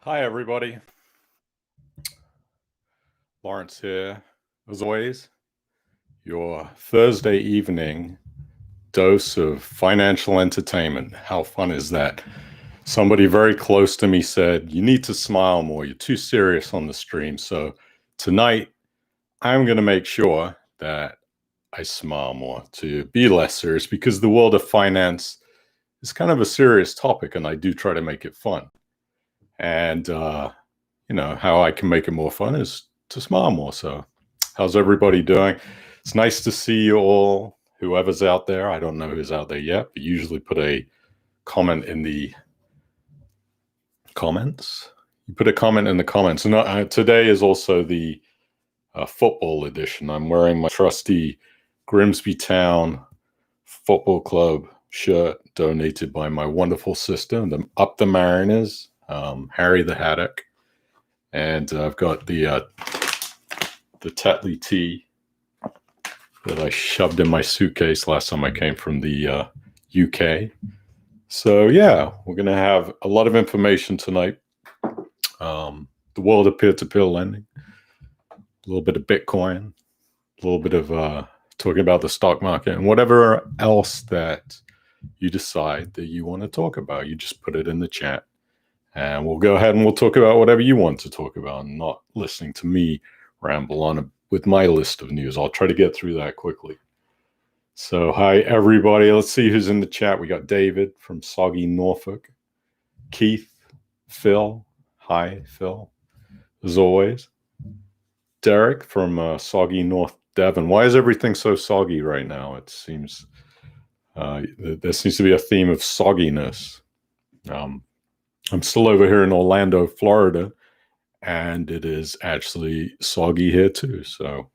Hi, everybody. Lawrence here, as always, your Thursday evening dose of financial entertainment. How fun is that? Somebody very close to me said, you need to smile more. You're too serious on the stream. So tonight, I'm going to make sure that I smile more to be less serious, because the world of finance is kind of a serious topic, and I do try to make it fun. And, how I can make it more fun is to smile more. So how's everybody doing? It's nice to see you all, whoever's out there. I don't know who's out there yet, but usually put a comment in the comments. You put a comment in the comments. And today is also the football edition. I'm wearing my trusty Grimsby Town Football Club shirt donated by my wonderful sister, Up the Mariners, Harry the Haddock. And I've got the Tetley tee that I shoved in my suitcase last time I came from the UK. So yeah, we're going to have a lot of information tonight. The world of peer-to-peer lending, a little bit of Bitcoin, a little bit of talking about the stock market, and whatever else that you decide that you want to talk about. You just put it in the chat. And we'll go ahead and we'll talk about whatever you want to talk about, and not listening to me ramble on with my list of news. I'll try to get through that quickly. So hi, everybody. Let's see who's in the chat. We got David from Soggy Norfolk. Keith, Phil. Hi, Phil. As always. Derek from Soggy North Devon. Why is everything so soggy right now? It seems there seems to be a theme of sogginess. I'm still over here in Orlando, Florida, and it is actually soggy here too. So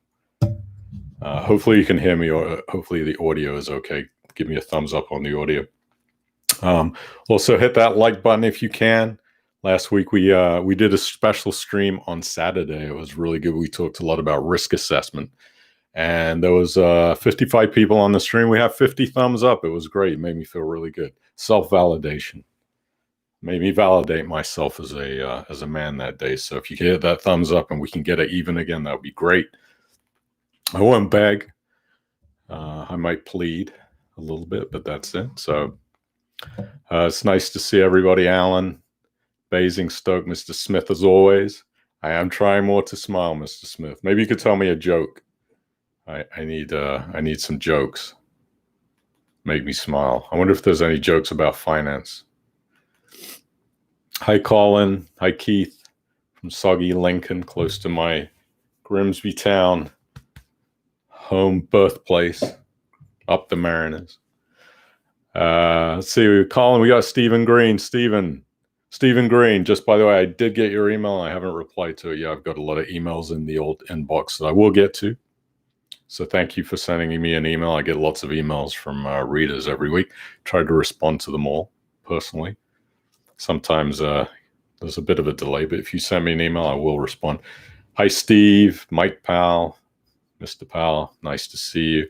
hopefully you can hear me, or hopefully the audio is okay. Give me a thumbs up on the audio. Also hit that like button if you can. Last week we did a special stream on Saturday. It was really good. We talked a lot about risk assessment, and there was 55 people on the stream. We have 50 thumbs up. It was great. It made me feel really good. Self-validation. Made me validate myself as a man that day. So if you can hit that thumbs up and we can get it even again, that would be great. I won't beg. I might plead a little bit, but that's it. So it's nice to see everybody. Alan, Basingstoke, Mr. Smith, as always. I am trying more to smile, Mr. Smith. Maybe you could tell me a joke. I need some jokes. Make me smile. I wonder if there's any jokes about finance. Hi, Colin. Hi, Keith from Soggy Lincoln, close to my Grimsby Town home birthplace, Up the Mariners. Let's see, Colin, we got Stephen Green. Stephen Green, just by the way, I did get your email. I haven't replied to it yet. I've got a lot of emails in the old inbox that I will get to. So thank you for sending me an email. I get lots of emails from readers every week. Try to respond to them all personally. Sometimes there's a bit of a delay, but if you send me an email, I will respond. Hi, Steve, Mike Powell, Mr. Powell, nice to see you.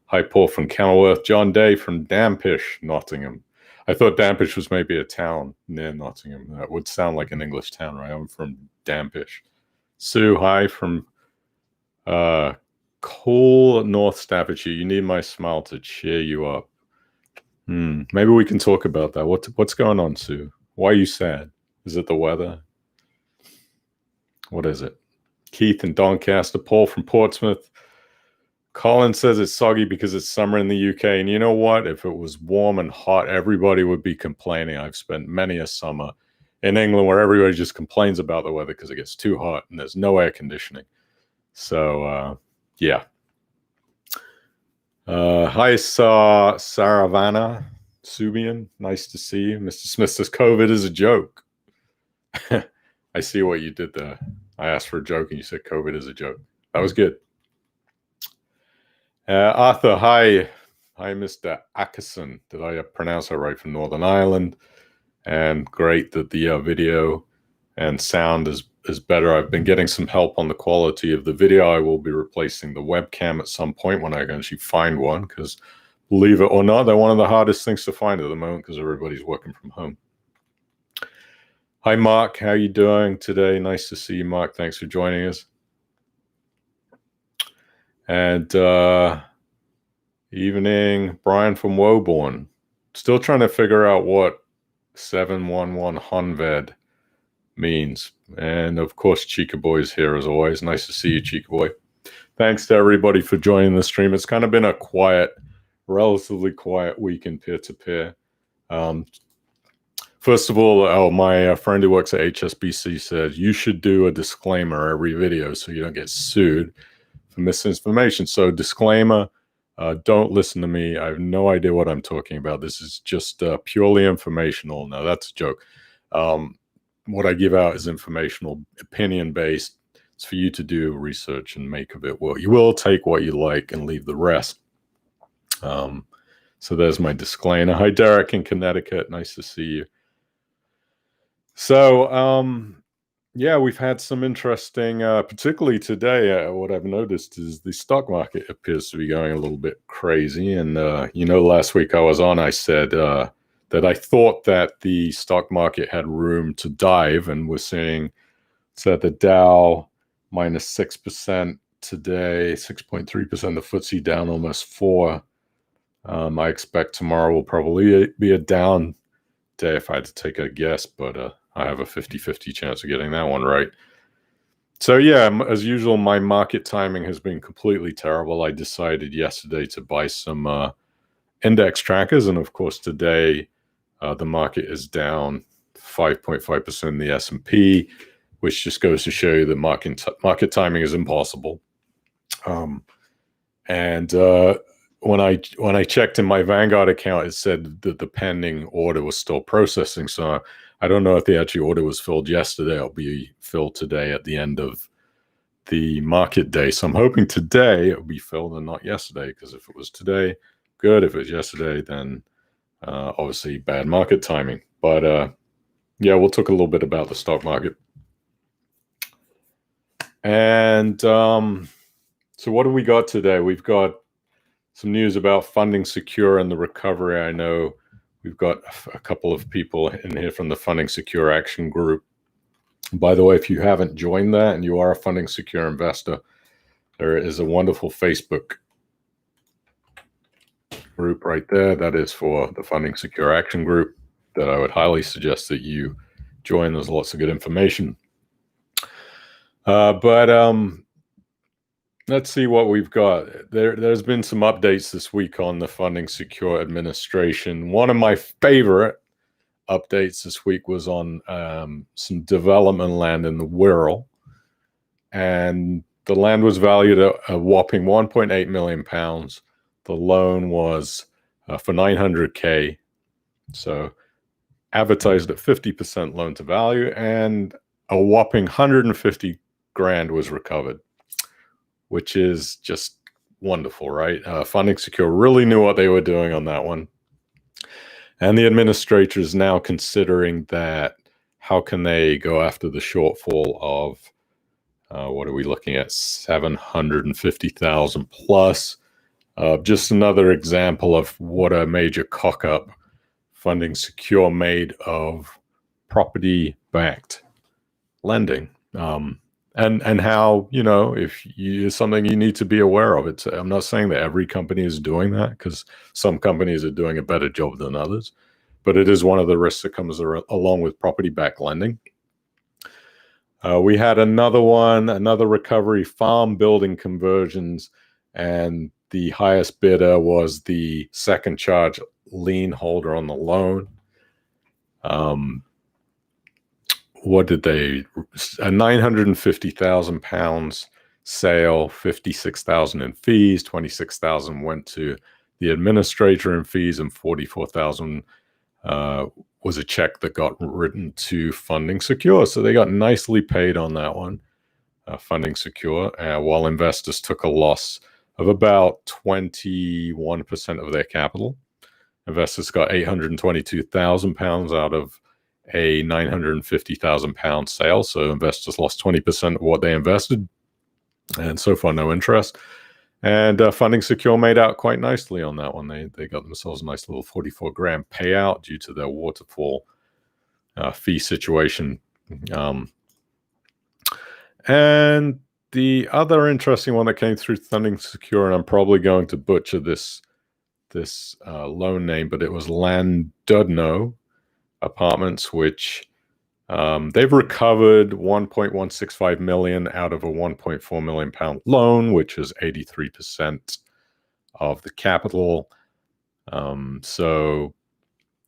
Hi, Paul from Kenilworth, John Day from Dampish, Nottingham. I thought Dampish was maybe a town near Nottingham. That would sound like an English town, right? I'm from Dampish. Sue, hi from Cole, North Staffordshire. You need my smile to cheer you up. Maybe we can talk about that. What's going on, Sue? Why are you sad? Is it the weather? What is it? Keith in Doncaster, Paul from Portsmouth. Colin says it's soggy because it's summer in the UK. And you know what? If it was warm and hot, everybody would be complaining. I've spent many a summer in England where everybody just complains about the weather because it gets too hot and there's no air conditioning. So, yeah. Hi, Saravana Subian. Nice to see you. Mr. Smith says COVID is a joke. I see what you did there. I asked for a joke and you said COVID is a joke. That was good. Arthur, hi. Hi, Mr. Ackerson. Did I pronounce that right, from Northern Ireland? And great that the video and sound is better. I've been getting some help on the quality of the video. I will be replacing the webcam at some point when I can actually find one, because believe it or not, they're one of the hardest things to find at the moment because everybody's working from home. Hi, Mark. How you doing today? Nice to see you, Mark. Thanks for joining us. And evening, Brian from Woburn. Still trying to figure out what 711 Honved means. And of course, Chica Boy's here as always. Nice to see you, Chica Boy. Thanks to everybody for joining the stream. It's kind of been a relatively quiet week in peer-to-peer. First of all, my friend who works at HSBC said, you should do a disclaimer every video so you don't get sued for misinformation. So disclaimer, don't listen to me. I have no idea what I'm talking about. This is just purely informational. No, that's a joke. What I give out is informational, opinion-based. It's for you to do research and make of it what you will. Take what you like and leave the rest. So there's my disclaimer. Hi, Derek in Connecticut. Nice to see you. So, yeah, we've had some interesting, particularly today, what I've noticed is the stock market appears to be going a little bit crazy. And, last week I was on, I said that I thought that the stock market had room to dive, and we're seeing, so the Dow minus 6% today, 6.3%, the FTSE down almost 4%. I expect tomorrow will probably be a down day if I had to take a guess, but I have a 50-50 chance of getting that one right. So yeah, as usual, my market timing has been completely terrible. I decided yesterday to buy some index trackers, and of course today the market is down 5.5% in the S&P, which just goes to show you that market timing is impossible. When I checked in my Vanguard account, it said that the pending order was still processing. So I don't know if the actual order was filled yesterday or be filled today at the end of the market day. So I'm hoping today it will be filled and not yesterday, because if it was today, good. If it was yesterday, then obviously bad market timing. But yeah, we'll talk a little bit about the stock market. And so what do we got today? We've got some news about Funding Secure and the recovery. I know we've got a couple of people in here from the Funding Secure Action Group. By the way, if you haven't joined that and you are a Funding Secure investor, there is a wonderful Facebook group right there. That is for the Funding Secure Action Group that I would highly suggest that you join. There's lots of good information. Let's see what we've got. There's been some updates this week on the Funding Secure administration. One of my favorite updates this week was on some development land in the Wirral. And the land was valued at a whopping £1.8 million. The loan was for $900K. So advertised at 50% loan to value, and a whopping 150 grand was recovered, which is just wonderful, right? Funding Secure really knew what they were doing on that one. And the administrator is now considering that how can they go after the shortfall of, what are we looking at, 750,000 plus. Just another example of what a major cock-up Funding Secure made of property-backed lending. And how, if it's something you need to be aware of. I'm not saying that every company is doing that, because some companies are doing a better job than others, but it is one of the risks that comes along with property-backed lending. We had another recovery, farm building conversions, and the highest bidder was the second charge lien holder on the loan. What did they, a £950,000 sale, 56,000 in fees, 26,000 went to the administrator in fees, and 44,000 was a check that got written to Funding Secure. So they got nicely paid on that one, Funding Secure, while investors took a loss of about 21% of their capital. Investors got £822,000 out of a £950,000 sale. So investors lost 20% of what they invested, and so far no interest. And Funding Secure made out quite nicely on that one. They got themselves a nice little 44 grand payout due to their waterfall fee situation. And the other interesting one that came through Funding Secure, and I'm probably going to butcher this loan name, but it was Landudno Apartments, which they've recovered 1.165 million out of a 1.4 million pound loan, which is 83% of the capital. So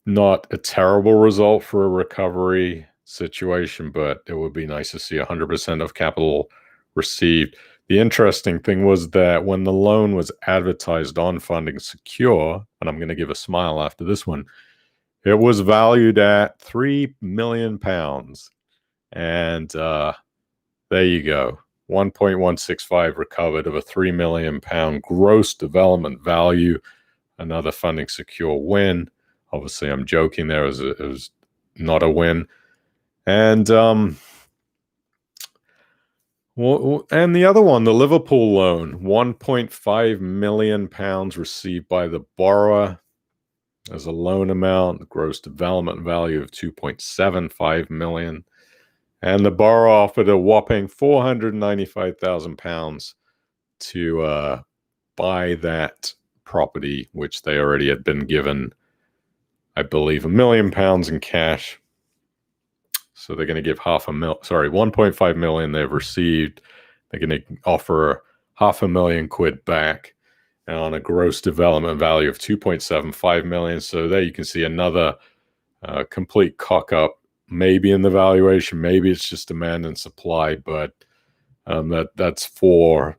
not a terrible result for a recovery situation, but it would be nice to see 100% of capital received. The interesting thing was that when the loan was advertised on Funding Secure, and I'm going to give a smile after this one, it was valued at £3 million. And there you go. 1.165 recovered of a £3 million gross development value. Another Funding Secure win. Obviously, I'm joking there. It was not a win. And and the other one, the Liverpool loan, £1.5 million received by the borrower as a loan amount, the gross development value of £2.75 million. And the borrower offered a whopping £495,000 to buy that property, which they already had been given, I believe, £1 million in cash. So they're going to give 1.5 million they've received. They're going to offer £500,000 back, and on a gross development value of 2.75 million. So there you can see another complete cock up, maybe in the valuation, maybe it's just demand and supply, but that's 4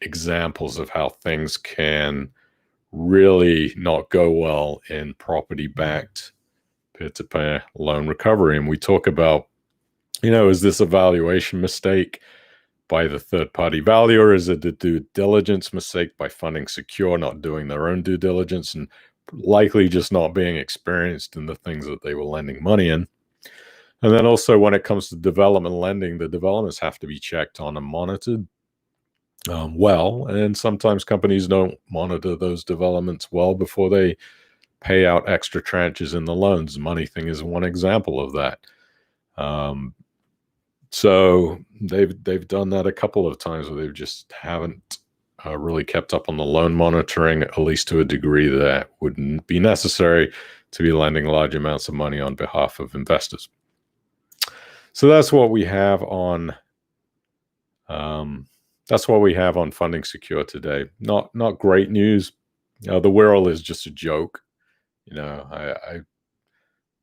examples of how things can really not go well in property-backed peer-to-peer loan recovery. And we talk about, is this a valuation mistake by the third-party valuer? Is it a due diligence mistake by Funding Secure not doing their own due diligence and likely just not being experienced in the things that they were lending money in? And then also when it comes to development lending, the developments have to be checked on and monitored well. And sometimes companies don't monitor those developments well before they pay out extra tranches in the loans. The money thing is one example of that. So they've done that a couple of times where they just haven't really kept up on the loan monitoring, at least to a degree that wouldn't be necessary to be lending large amounts of money on behalf of investors. So that's what we have on Funding Secure today. Not great news. The Wirral is just a joke. It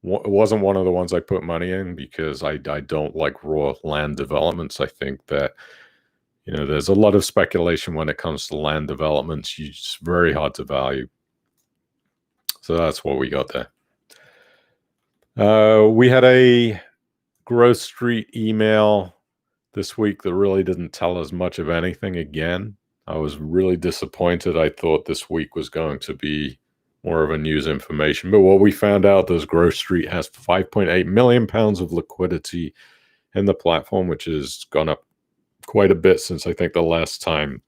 wasn't one of the ones I put money in because I don't like raw land developments. I think that, there's a lot of speculation when it comes to land developments. It's very hard to value. So that's what we got there. We had a Growth Street email this week that really didn't tell us much of anything. Again, I was really disappointed. I thought this week was going to be more of a news information. But what we found out is Growth Street has £5.8 million of liquidity in the platform, which has gone up quite a bit since I think the last time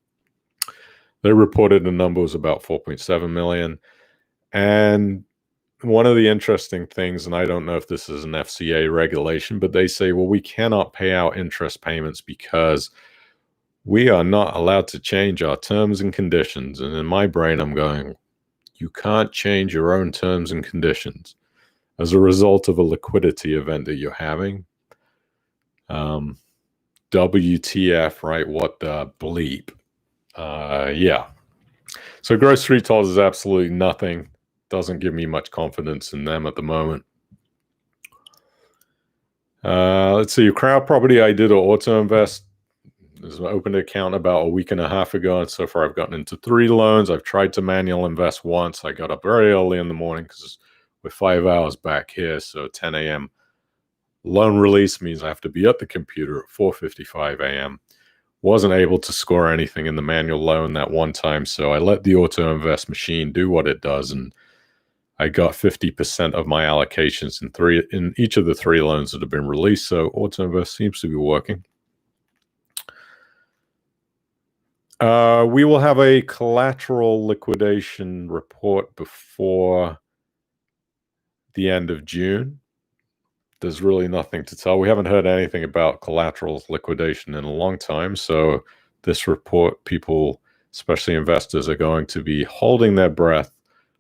they reported the number was about 4.7 million. And one of the interesting things, and I don't know if this is an FCA regulation, but they say, well, we cannot pay out interest payments because we are not allowed to change our terms and conditions. And in my brain, I'm going, you can't change your own terms and conditions as a result of a liquidity event that you're having. WTF, right? What the bleep? Yeah. So Growth Street tells us absolutely nothing. Doesn't give me much confidence in them at the moment. Let's see. Crowdproperty, I did an auto invest. I opened an account about a week and a half ago, and so far I've gotten into 3 loans. I've tried to manual invest once. I got up very early in the morning because we're 5 hours back here, so 10 a.m. loan release means I have to be at the computer at 4:55 a.m. Wasn't able to score anything in the manual loan that one time, so I let the auto invest machine do what it does, and I got 50% of my allocations in each of the 3 loans that have been released. So auto invest seems to be working. We will have a collateral liquidation report before the end of June. there's really nothing to tell. We haven't heard anything about Collateral's liquidation in a long time. So this report, people, especially investors, are going to be holding their breath,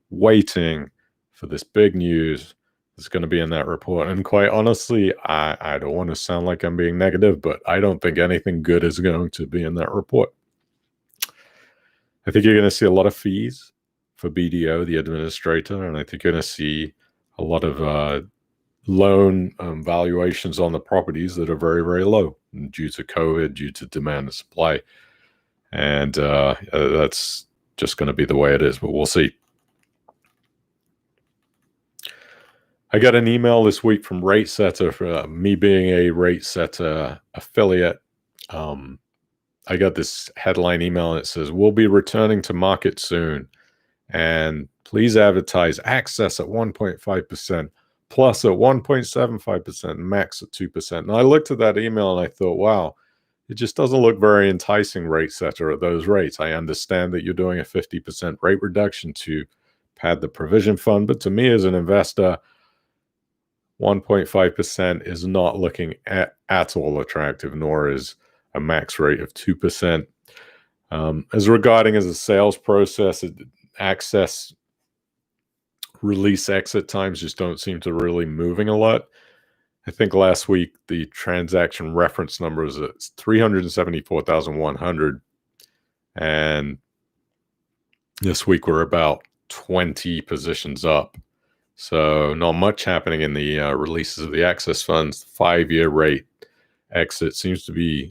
waiting for this big news that's going to be in that report. And quite honestly, I don't want to sound like I'm being negative, but I don't think anything good is going to be in that report. I think you're going to see a lot of fees for BDO, the administrator, and I think you're going to see a lot of loan valuations on the properties that are very, very low due to COVID, due to demand and supply. And that's just going to be the way it is, but we'll see. I got an email this week from Ratesetter, for me being a Ratesetter affiliate. I got this headline email and it says, "We'll be returning to market soon. And please advertise access at 1.5%, plus at 1.75%, max at 2%. And I looked at that email and I thought, wow, it just doesn't look very enticing, Ratesetter, at those rates. I understand that you're doing a 50% rate reduction to pad the provision fund, but to me as an investor, 1.5% is not looking at all attractive, nor is a max rate of 2%. As regarding as a sales process, access release exit times just don't seem to really moving a lot. I think last week the transaction reference number was at 374,100, and this week we're about 20 positions up. So not much happening in the releases of the access funds. 5-year rate exit seems to be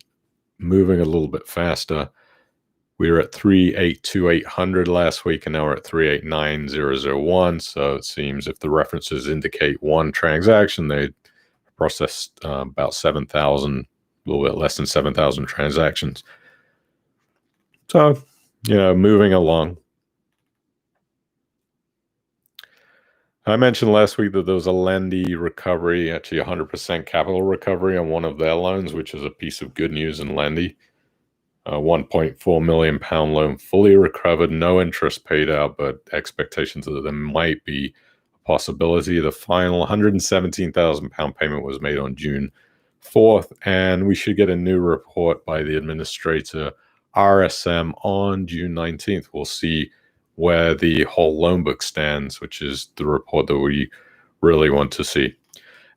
moving a little bit faster. We were at 382,800 last week, and now we're at 389,001. So it seems if the references indicate one transaction, they processed about 7,000, a little bit less than 7,000 transactions. So, moving along. I mentioned last week that there was a Lendy recovery, actually 100% capital recovery on one of their loans, which is a piece of good news in Lendy. £1.4 million loan fully recovered, no interest paid out, but expectations that there might be a possibility. The final £117,000 payment was made on June 4th, and we should get a new report by the administrator, RSM, on June 19th. We'll see where the whole loan book stands, which is the report that we really want to see.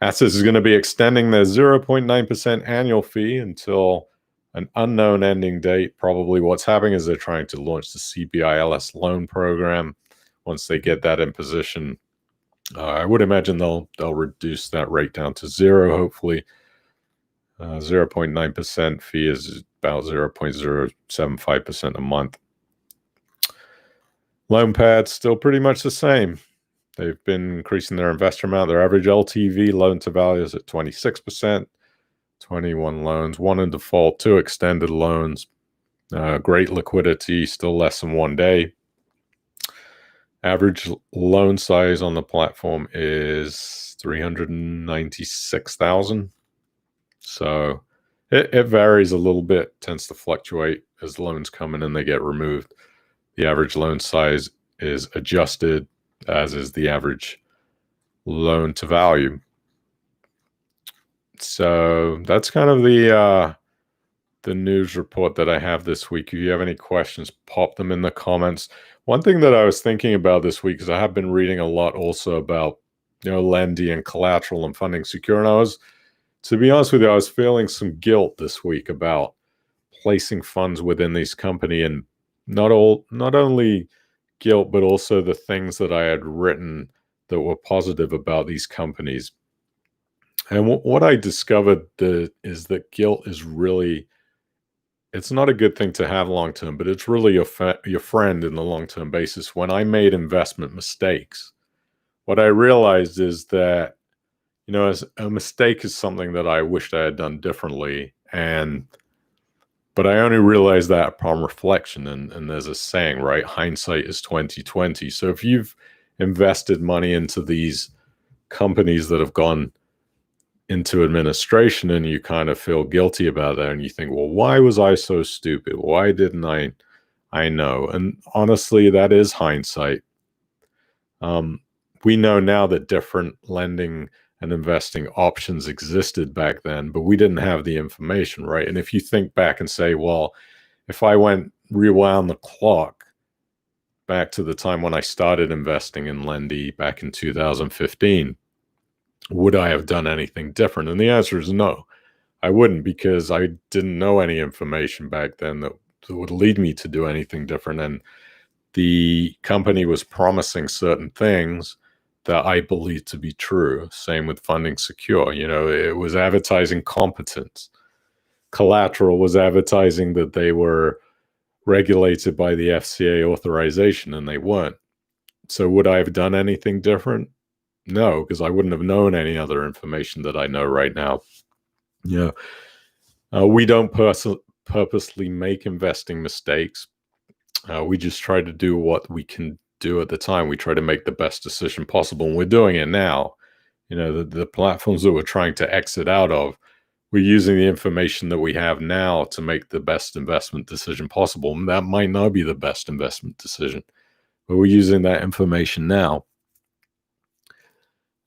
Assetz is going to be extending their 0.9% annual fee until an unknown ending date. Probably what's happening is they're trying to launch the CBILS loan program. Once they get that in position, I would imagine they'll reduce that rate down to 0, hopefully. 0.9% fee is about 0.075% a month. Loanpad still pretty much the same. They've been increasing their investor amount. Their average LTV, loan to value, is at 26%. 21 loans, 1 in default, 2 extended loans. Great liquidity, still less than 1 day. Average loan size on the platform is 396,000. So it varies a little bit, tends to fluctuate as loans come in and they get removed. The average loan size is adjusted, as is the average loan to value. So that's kind of the news report that I have this week. If you have any questions, pop them in the comments. One thing that I was thinking about this week, because I have been reading a lot also about, Lendy and Collateral and funding secure, and to be honest with you, I was feeling some guilt this week about placing funds within these company, and not only guilt, but also the things that I had written that were positive about these companies. And what I discovered is that guilt is really, it's not a good thing to have long-term, but it's really your friend in the long-term basis. When I made investment mistakes, what I realized is that, as a mistake is something that I wished I had done differently. But I only realized that upon reflection. And there's a saying, right? Hindsight is 20/20. So if you've invested money into these companies that have gone into administration and you kind of feel guilty about that, and you think, well, why was I so stupid? Why didn't I know? And honestly, that is hindsight. We know now that different lending and investing options existed back then, but we didn't have the information, right? And if you think back and say, well, if I rewound the clock back to the time when I started investing in Lendy back in 2015, would I have done anything different? And the answer is no, I wouldn't, because I didn't know any information back then that would lead me to do anything different. And the company was promising certain things that I believed to be true. Same with Funding Secure. It was advertising competence. Collateral was advertising that they were regulated by the FCA authorization, and they weren't. So would I have done anything different? No, because I wouldn't have known any other information that I know right now. We don't purposely make investing mistakes. We just try to do what we can do at the time. We try to make the best decision possible, and we're doing it now. The platforms that we're trying to exit out of, we're using the information that we have now to make the best investment decision possible. And that might not be the best investment decision, but we're using that information now.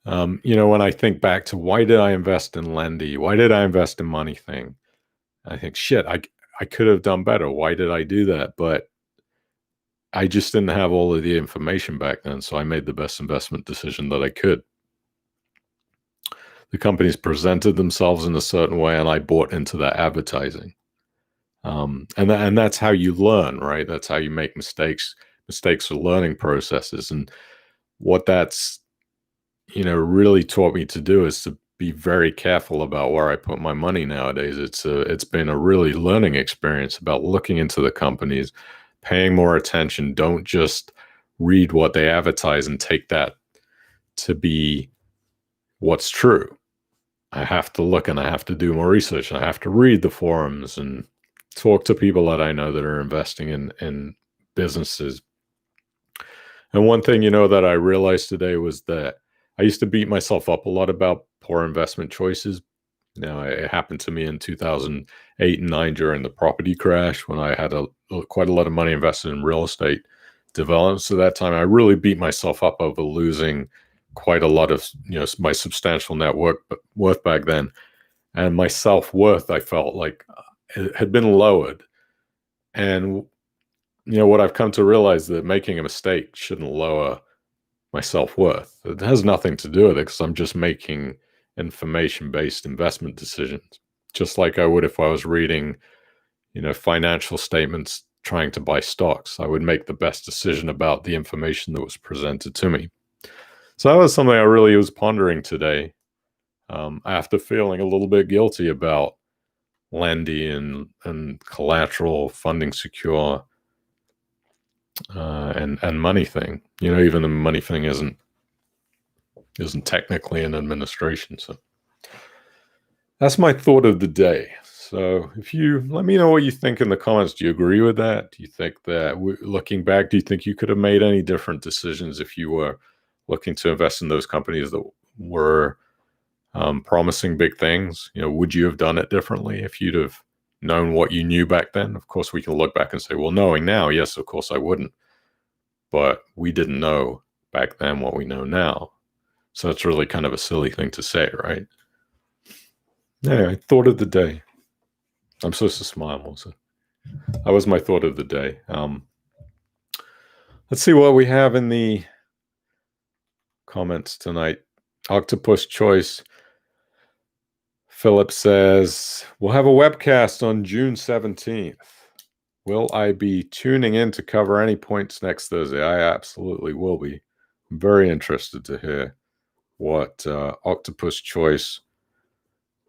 When I think back to why did I invest in Lendy? Why did I invest in MoneyThing? I think, shit, I could have done better. Why did I do that? But I just didn't have all of the information back then, so I made the best investment decision that I could. The companies presented themselves in a certain way, and I bought into that advertising. And that's how you learn, right? That's how you make mistakes. Mistakes are learning processes. And what that's, really taught me to do is to be very careful about where I put my money nowadays. It's been a really learning experience about looking into the companies, paying more attention. Don't just read what they advertise and take that to be what's true. I have to look, and I have to do more research. I have to read the forums and talk to people that I know that are investing in businesses. And one thing, that I realized today was that I used to beat myself up a lot about poor investment choices. It happened to me in 2008 and 9 during the property crash, when I had quite a lot of money invested in real estate development. So that time I really beat myself up over losing quite a lot of, my substantial net worth back then. And my self-worth, I felt like it had been lowered. And, what I've come to realize, that making a mistake shouldn't lower my self-worth. It has nothing to do with it, because I'm just making information-based investment decisions, just like I would if I was reading, financial statements trying to buy stocks. I would make the best decision about the information that was presented to me. So that was something I really was pondering today, after feeling a little bit guilty about Lendy and Collateral, Funding Secure, and MoneyThing. Even the MoneyThing isn't technically an administration. So that's my thought of the day. So if you let me know what you think in the comments. Do you agree with that? Do you think that, looking back, do you think you could have made any different decisions if you were looking to invest in those companies that were promising big things? Would you have done it differently if you'd have known what you knew back then? Of course, we can look back and say, well, knowing now, yes, of course I wouldn't. But we didn't know back then what we know now. So that's really kind of a silly thing to say, right? Anyway, thought of the day. I'm supposed to smile also. That was my thought of the day. Let's see what we have in the comments tonight. Octopus Choice. Philip says, we'll have a webcast on June 17th. Will I be tuning in to cover any points next Thursday? I absolutely will be. I'm very interested to hear what Octopus Choice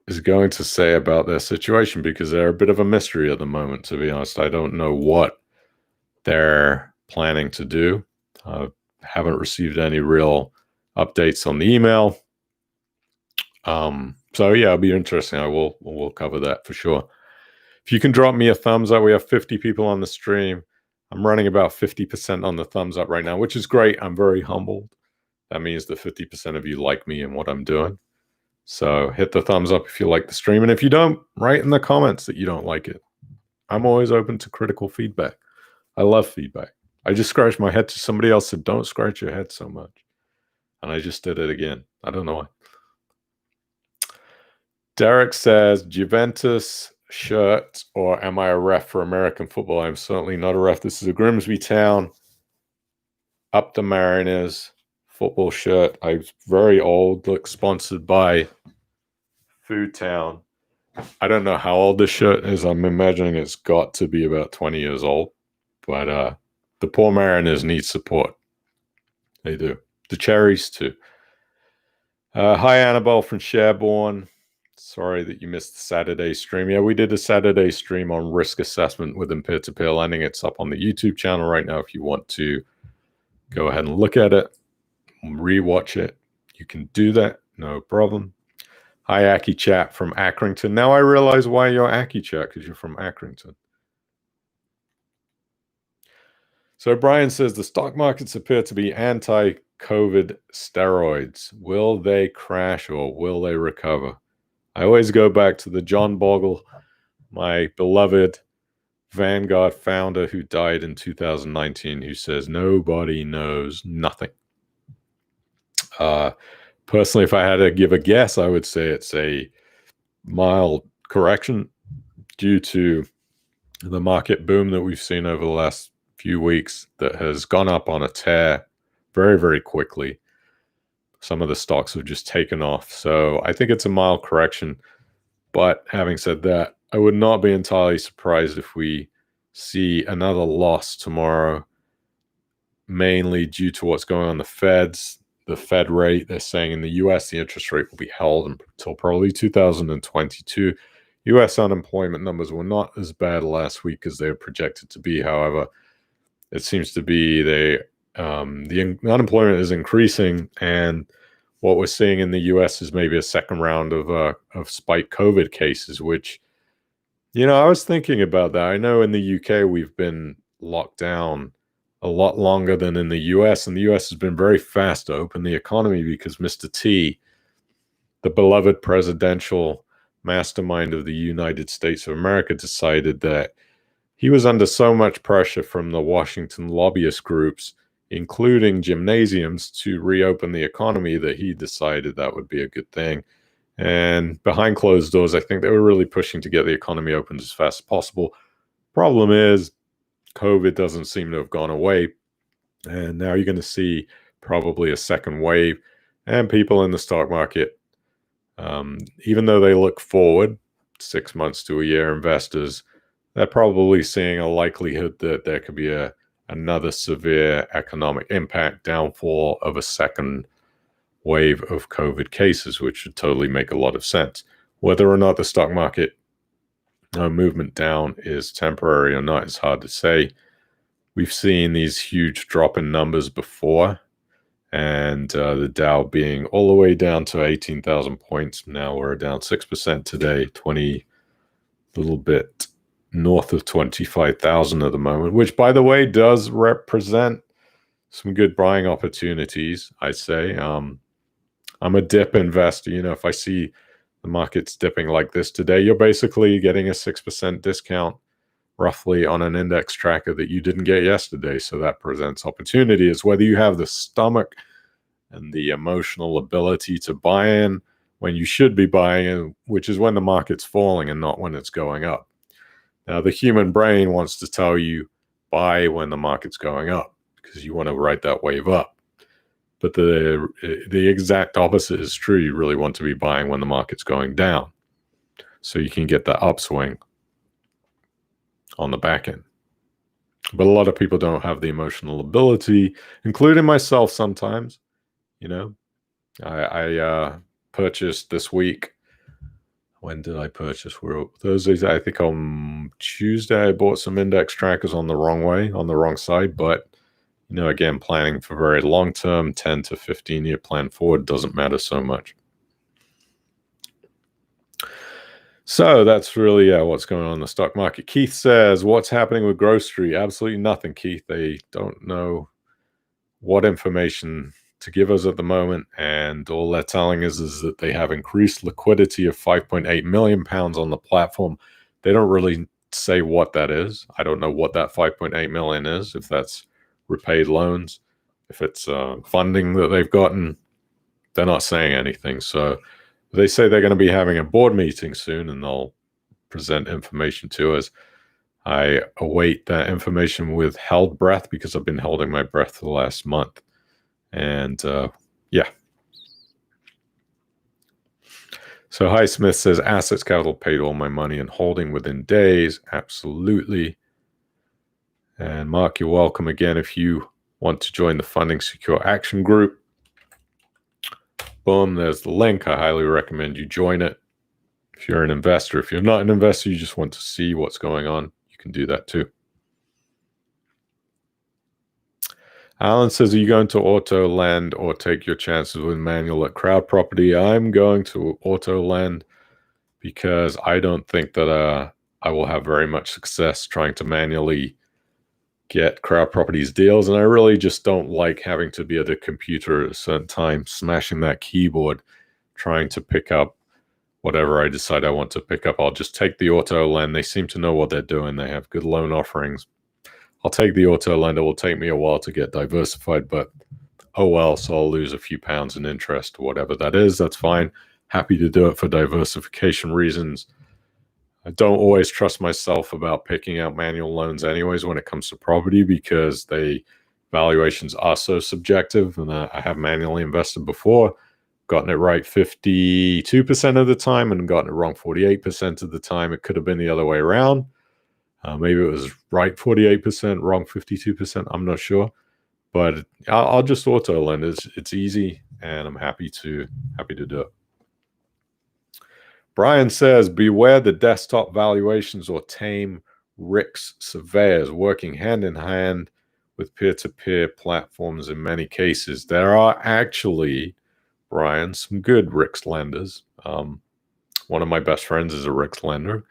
is going to say about their situation, because they're a bit of a mystery at the moment, to be honest. I don't know what they're planning to do. Haven't received any real updates on the email. So yeah, it'll be interesting. We'll cover that for sure. If you can drop me a thumbs up, we have 50 people on the stream. I'm running about 50% on the thumbs up right now, which is great. I'm very humbled. That means that 50% of you like me and what I'm doing. So hit the thumbs up if you like the stream. And if you don't, write in the comments that you don't like it. I'm always open to critical feedback. I love feedback. I just scratched my head to somebody else said, don't scratch your head so much. And I just did it again. I don't know why. Derek says, Juventus shirt, or am I a ref for American football? I'm certainly not a ref. This is a Grimsby Town, up the Mariners football shirt. I'm very old, look, sponsored by Food Town. I don't know how old this shirt is. I'm imagining it's got to be about 20 years old. But the poor Mariners need support. They do. The Cherries, too. Hi, Annabelle from Sherborne. Sorry that you missed the Saturday stream. Yeah, we did a Saturday stream on risk assessment within peer-to-peer lending. It's up on the YouTube channel right now. If you want to go ahead and look at it, rewatch it, you can do that. No problem. Hi, Aki Chat from Accrington. Now I realize why you're Aki Chat, because you're from Accrington. So Brian says the stock markets appear to be anti-COVID steroids. Will they crash or will they recover? I always go back to the John Bogle, my beloved Vanguard founder who died in 2019, who says nobody knows nothing. Personally, if I had to give a guess, I would say it's a mild correction due to the market boom that we've seen over the last few weeks that has gone up on a tear very, very quickly. Some of the stocks have just taken off. So I think it's a mild correction. But having said that, I would not be entirely surprised if we see another loss tomorrow, mainly due to what's going on the Feds. The Fed rate, they're saying in the US, the interest rate will be held until probably 2022. US unemployment numbers were not as bad last week as they were projected to be. However, it seems to be the unemployment is increasing, and what we're seeing in the US is maybe a second round of spike COVID cases, which, I was thinking about that. I know in the UK we've been locked down a lot longer than in the US, and the US has been very fast to open the economy because Mr. T, the beloved presidential mastermind of the United States of America, decided that he was under so much pressure from the Washington lobbyist groups, including gymnasiums, to reopen the economy that he decided that would be a good thing. And behind closed doors, I think they were really pushing to get the economy opened as fast as possible. Problem is, COVID doesn't seem to have gone away. And now you're going to see probably a second wave. And people in the stock market, even though they look forward 6 months to a year, investors, they're probably seeing a likelihood that there could be another severe economic impact, downfall of a second wave of COVID cases, which would totally make a lot of sense. Whether or not the stock market movement down is temporary or not is hard to say. We've seen these huge drop in numbers before, and the Dow being all the way down to 18,000 points. Now we're down 6% today, 20, little bit north of 25,000 at the moment, which, by the way, does represent some good buying opportunities, I'd say. I'm a dip investor. If I see the market's dipping like this today, you're basically getting a 6% discount roughly on an index tracker that you didn't get yesterday. So that presents opportunity. It's whether you have the stomach and the emotional ability to buy in when you should be buying in, which is when the market's falling and not when it's going up. Now, the human brain wants to tell you buy when the market's going up because you want to ride that wave up. But the exact opposite is true. You really want to be buying when the market's going down so you can get that upswing on the back end. But a lot of people don't have the emotional ability, including myself sometimes. I purchased this week. When did I purchase? Thursdays. I think on Tuesday I bought some index trackers on the wrong side. But, again, planning for very long term, 10 to 15 year plan forward doesn't matter so much. So that's really what's going on in the stock market. Keith says, what's happening with Growth Street? Absolutely nothing, Keith. They don't know what information to give us at the moment, and all they're telling us is that they have increased liquidity of £5.8 million on the platform. They don't really say what that is. I don't know what that 5.8 million is, if that's repaid loans, if it's funding that they've gotten. They're not saying anything. So They say they're going to be having a board meeting soon, and they'll present information to us. I await that information with held breath because I've been holding my breath for the last month. And yeah. So Hi Smith says, Assetz Capital paid all my money and holding within days. Absolutely. And Mark, you're welcome again if you want to join the Funding Secure Action Group. Boom, there's the link. I highly recommend you join it. If you're an investor, if you're not an investor, you just want to see what's going on, you can do that too. Alan says, are you going to auto lend or take your chances with manual at Crowdproperty? I'm going to auto lend because I don't think that I will have very much success trying to manually get Crowdproperty's deals. And I really just don't like having to be at a computer at a certain time, smashing that keyboard, trying to pick up whatever I decide I want to pick up. I'll just take the auto lend. They seem to know what they're doing. They have good loan offerings. I'll take the auto lend. It will take me a while to get diversified, but oh well, so I'll lose a few pounds in interest or whatever that is. That's fine. Happy to do it for diversification reasons. I don't always trust myself about picking out manual loans anyways when it comes to property because valuations are so subjective, and I have manually invested before, gotten it right 52% of the time and gotten it wrong 48% of the time. It could have been the other way around. Maybe it was right 48%, wrong 52%. I'm not sure, but I'll just auto lend. It's easy, and I'm happy to do it. Brian says, beware the desktop valuations or tame RICS surveyors working hand in hand with peer-to-peer platforms in many cases. There are actually, Brian, some good RICS lenders. One of my best friends is a RICS lender,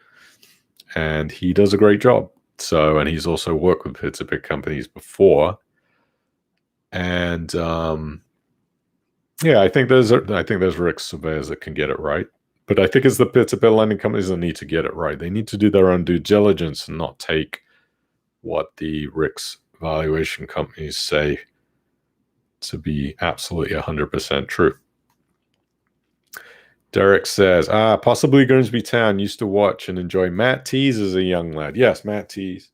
and he does a great job. And he's also worked with peer-to-peer companies before. And yeah, I think there's RICS surveyors that can get it right. But I think it's the peer-to-peer lending companies that need to get it right. They need to do their own due diligence and not take what the RICS valuation companies say to be absolutely 100% true. Derek says, possibly Grimsby Town. Used to watch and enjoy Matt Tees as a young lad. Yes, Matt Tees.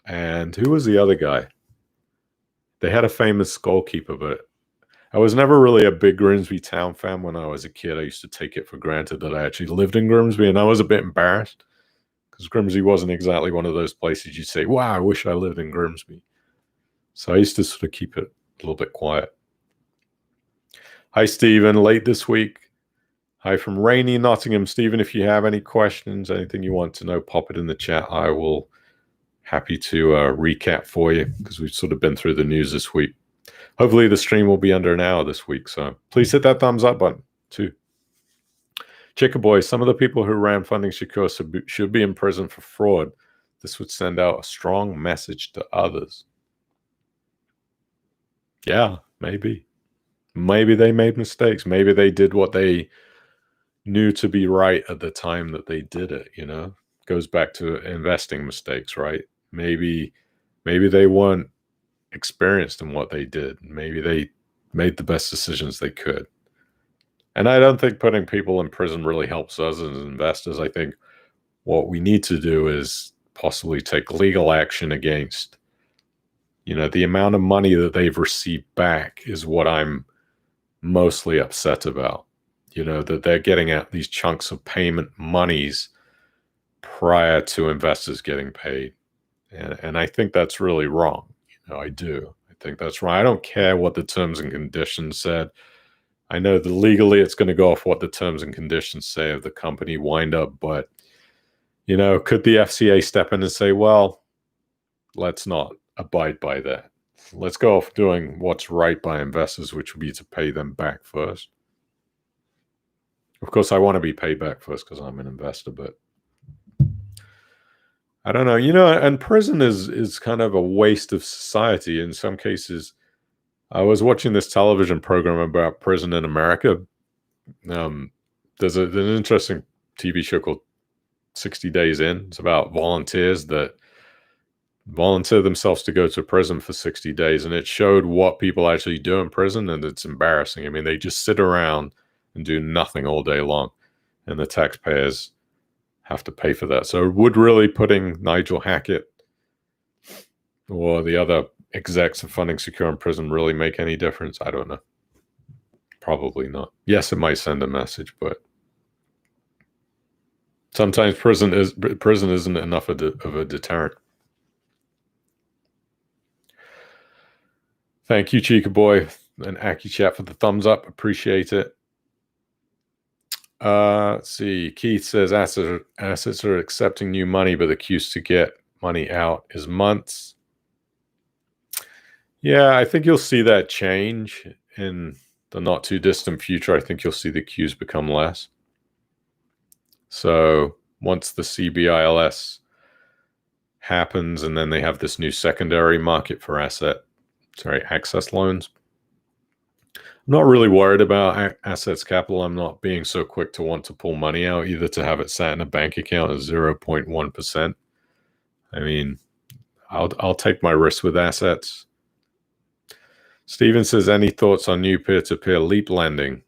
And who was the other guy? They had a famous goalkeeper, but I was never really a big Grimsby Town fan when I was a kid. I used to take it for granted that I actually lived in Grimsby, and I was a bit embarrassed because Grimsby wasn't exactly one of those places you'd say, wow, I wish I lived in Grimsby. So I used to sort of keep it a little bit quiet. Hi, Stephen. Late this week. Hi from rainy Nottingham. Stephen, if you have any questions, anything you want to know, pop it in the chat. I will happy to recap for you because we've sort of been through the news this week. Hopefully the stream will be under an hour this week, so please hit that thumbs up button too. Chicka Boy, some of the people who ran Funding Secure should be in prison for fraud. This would send out a strong message to others. Yeah, maybe. Maybe they made mistakes. Maybe they did what they knew to be right at the time that they did it, you know? Goes back to investing mistakes, right? Maybe they weren't experienced in what they did. Maybe they made the best decisions they could. And I don't think putting people in prison really helps us as investors. I think what we need to do is possibly take legal action against, the amount of money that they've received back is what I'm mostly upset about. That they're getting at these chunks of payment monies prior to investors getting paid. And I think that's really wrong. I do. I think that's wrong. I don't care what the terms and conditions said. I know that legally it's going to go off what the terms and conditions say of the company wind up, but, could the FCA step in and say, well, let's not abide by that. Let's go off doing what's right by investors, which would be to pay them back first. Of course, I want to be paid back first because I'm an investor, but I don't know, and prison is kind of a waste of society in some cases. I was watching this television program about prison in America. There's an interesting TV show called 60 Days In. It's about volunteers that volunteer themselves to go to prison for 60 days. And it showed what people actually do in prison, and it's embarrassing. I mean, they just sit around and do nothing all day long. And the taxpayers have to pay for that. So would really putting Nigel Hackett or the other execs of Funding Secure in prison really make any difference? I don't know. Probably not. Yes, it might send a message, but sometimes prison isn't enough of a deterrent. Thank you, Chica Boy and Aki Chat, for the thumbs up. Appreciate it. Let's see. Keith says assets are accepting new money, but the queues to get money out is months. Yeah, I think you'll see that change in the not too distant future. I think you'll see the queues become less. So once the CBILS happens, and then they have this new secondary market for access loans, I'm not really worried about Assetz Capital. I'm not being so quick to want to pull money out, either to have it sat in a bank account at 0.1%. I mean, I'll take my risk with assets. Steven says, any thoughts on new peer-to-peer leap lending?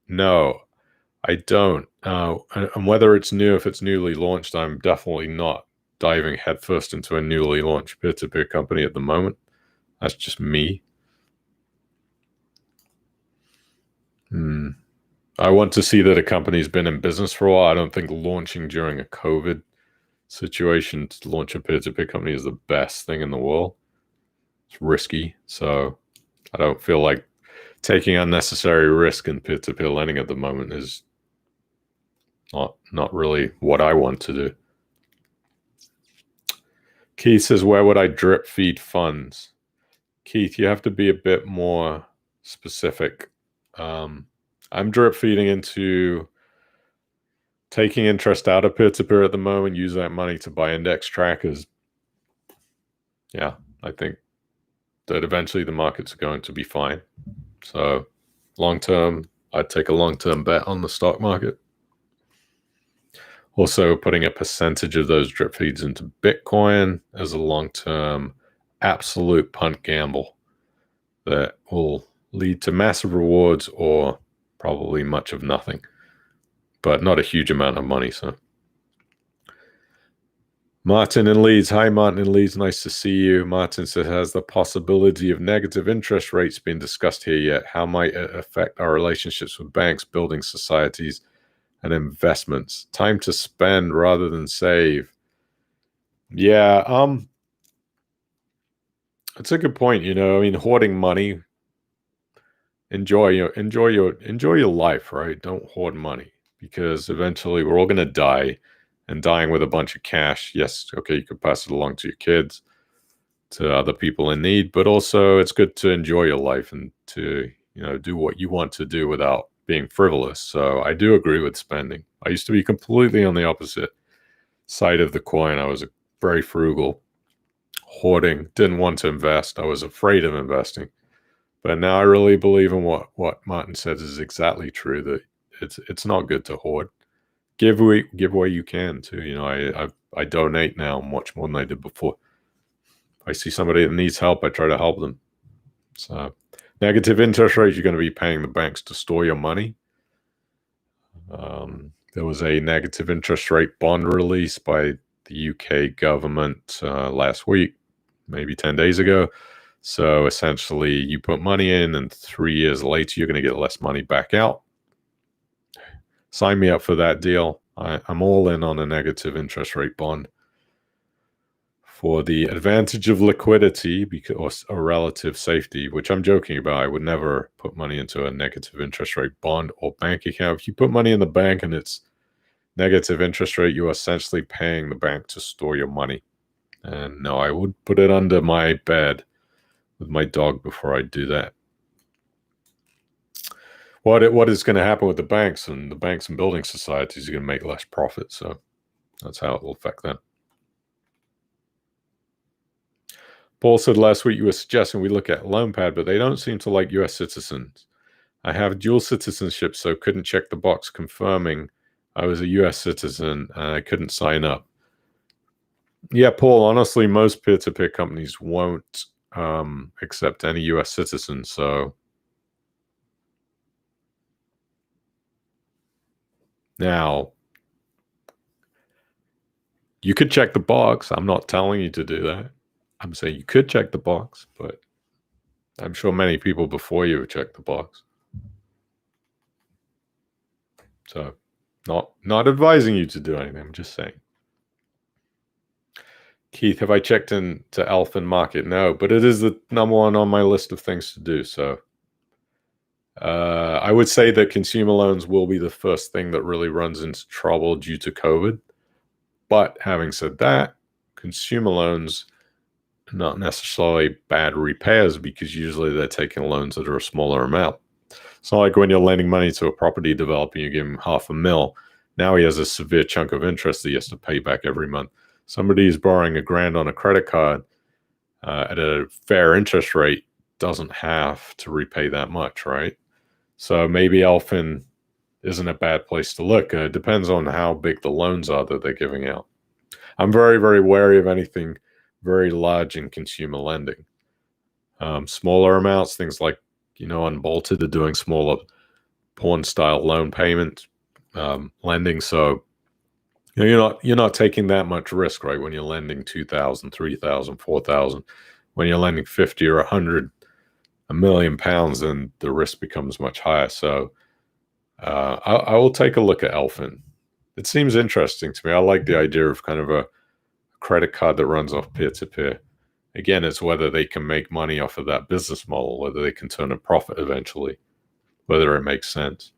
No, I don't. And whether it's new, if it's newly launched, I'm definitely not diving headfirst into a newly launched peer-to-peer company at the moment. That's just me. I want to see that a company's been in business for a while. I don't think launching during a COVID situation to launch a peer-to-peer company is the best thing in the world. It's risky. So I don't feel like taking unnecessary risk in peer-to-peer lending at the moment is not really what I want to do. Keith says, where would I drip feed funds? Keith, you have to be a bit more specific. I'm drip feeding into taking interest out of peer-to-peer at the moment, use that money to buy index trackers. Yeah, I think that eventually the markets are going to be fine. So long-term, I'd take a long-term bet on the stock market. Also putting a percentage of those drip feeds into Bitcoin as a long-term absolute punt gamble that will lead to massive rewards or probably much of nothing, but not a huge amount of money. So Martin in Leeds. Hi, Martin in Leeds. Nice to see you. Martin says, has the possibility of negative interest rates been discussed here yet? How might it affect our relationships with banks, building societies, and investments? Time to spend rather than save. Yeah, it's a good point. I mean, hoarding money. Enjoy your life, right? Don't hoard money, because eventually we're all going to die, and dying with a bunch of cash. Yes, okay, you could pass it along to your kids, to other people in need, but also it's good to enjoy your life and to, do what you want to do without being frivolous. So I do agree with spending. I used to be completely on the opposite side of the coin. I was very frugal, hoarding, didn't want to invest. I was afraid of investing. But now I really believe in what Martin says is exactly true, that it's not good to hoard. Give away you can too. I donate now much more than I did before. If I see somebody that needs help, I try to help them. So negative interest rates, you're going to be paying the banks to store your money. There was a negative interest rate bond release by the UK government last week, maybe 10 days ago. So essentially, you put money in, and 3 years later, you're going to get less money back out. Sign me up for that deal. I'm all in on a negative interest rate bond for the advantage of liquidity or relative safety, which I'm joking about. I would never put money into a negative interest rate bond or bank account. If you put money in the bank and it's negative interest rate, you're essentially paying the bank to store your money. And no, I would put it under my bed with my dog before I do that. What is going to happen with the banks and building societies are going to make less profit. So that's how it will affect them. Paul said last week you were suggesting we look at Loanpad, but they don't seem to like US citizens. I have dual citizenship, so couldn't check the box confirming I was a US citizen and I couldn't sign up. Yeah, Paul, honestly, most peer-to-peer companies won't accept any US citizens. So Now, you could check the box. I'm not telling you to do that. I'm saying you could check the box, but I'm sure many people before you have checked the box. So not advising you to do anything. I'm just saying. Keith, have I checked into Elfin Market? No, but it is the number one on my list of things to do. So I would say that consumer loans will be the first thing that really runs into trouble due to COVID. But having said that, consumer loans are not necessarily bad repairs because usually they're taking loans that are a smaller amount. It's not like when you're lending money to a property developer, you give him $500,000. Now he has a severe chunk of interest that he has to pay back every month. Somebody who's borrowing $1,000 on a credit card at a fair interest rate doesn't have to repay that much, right? So maybe Elfin isn't a bad place to look. It depends on how big the loans are that they're giving out. I'm very, very wary of anything very large in consumer lending. Smaller amounts, things like, Unbolted are doing smaller pawn-style loan payment lending. So you're not taking that much risk, right? When you're lending 2,000, 3,000, 4,000, when you're lending 50 or 100, £1 million, then the risk becomes much higher. So I will take a look at Elfin. It seems interesting to me. I like the idea of kind of a credit card that runs off peer-to-peer. Again, it's whether they can make money off of that business model, whether they can turn a profit eventually, whether it makes sense.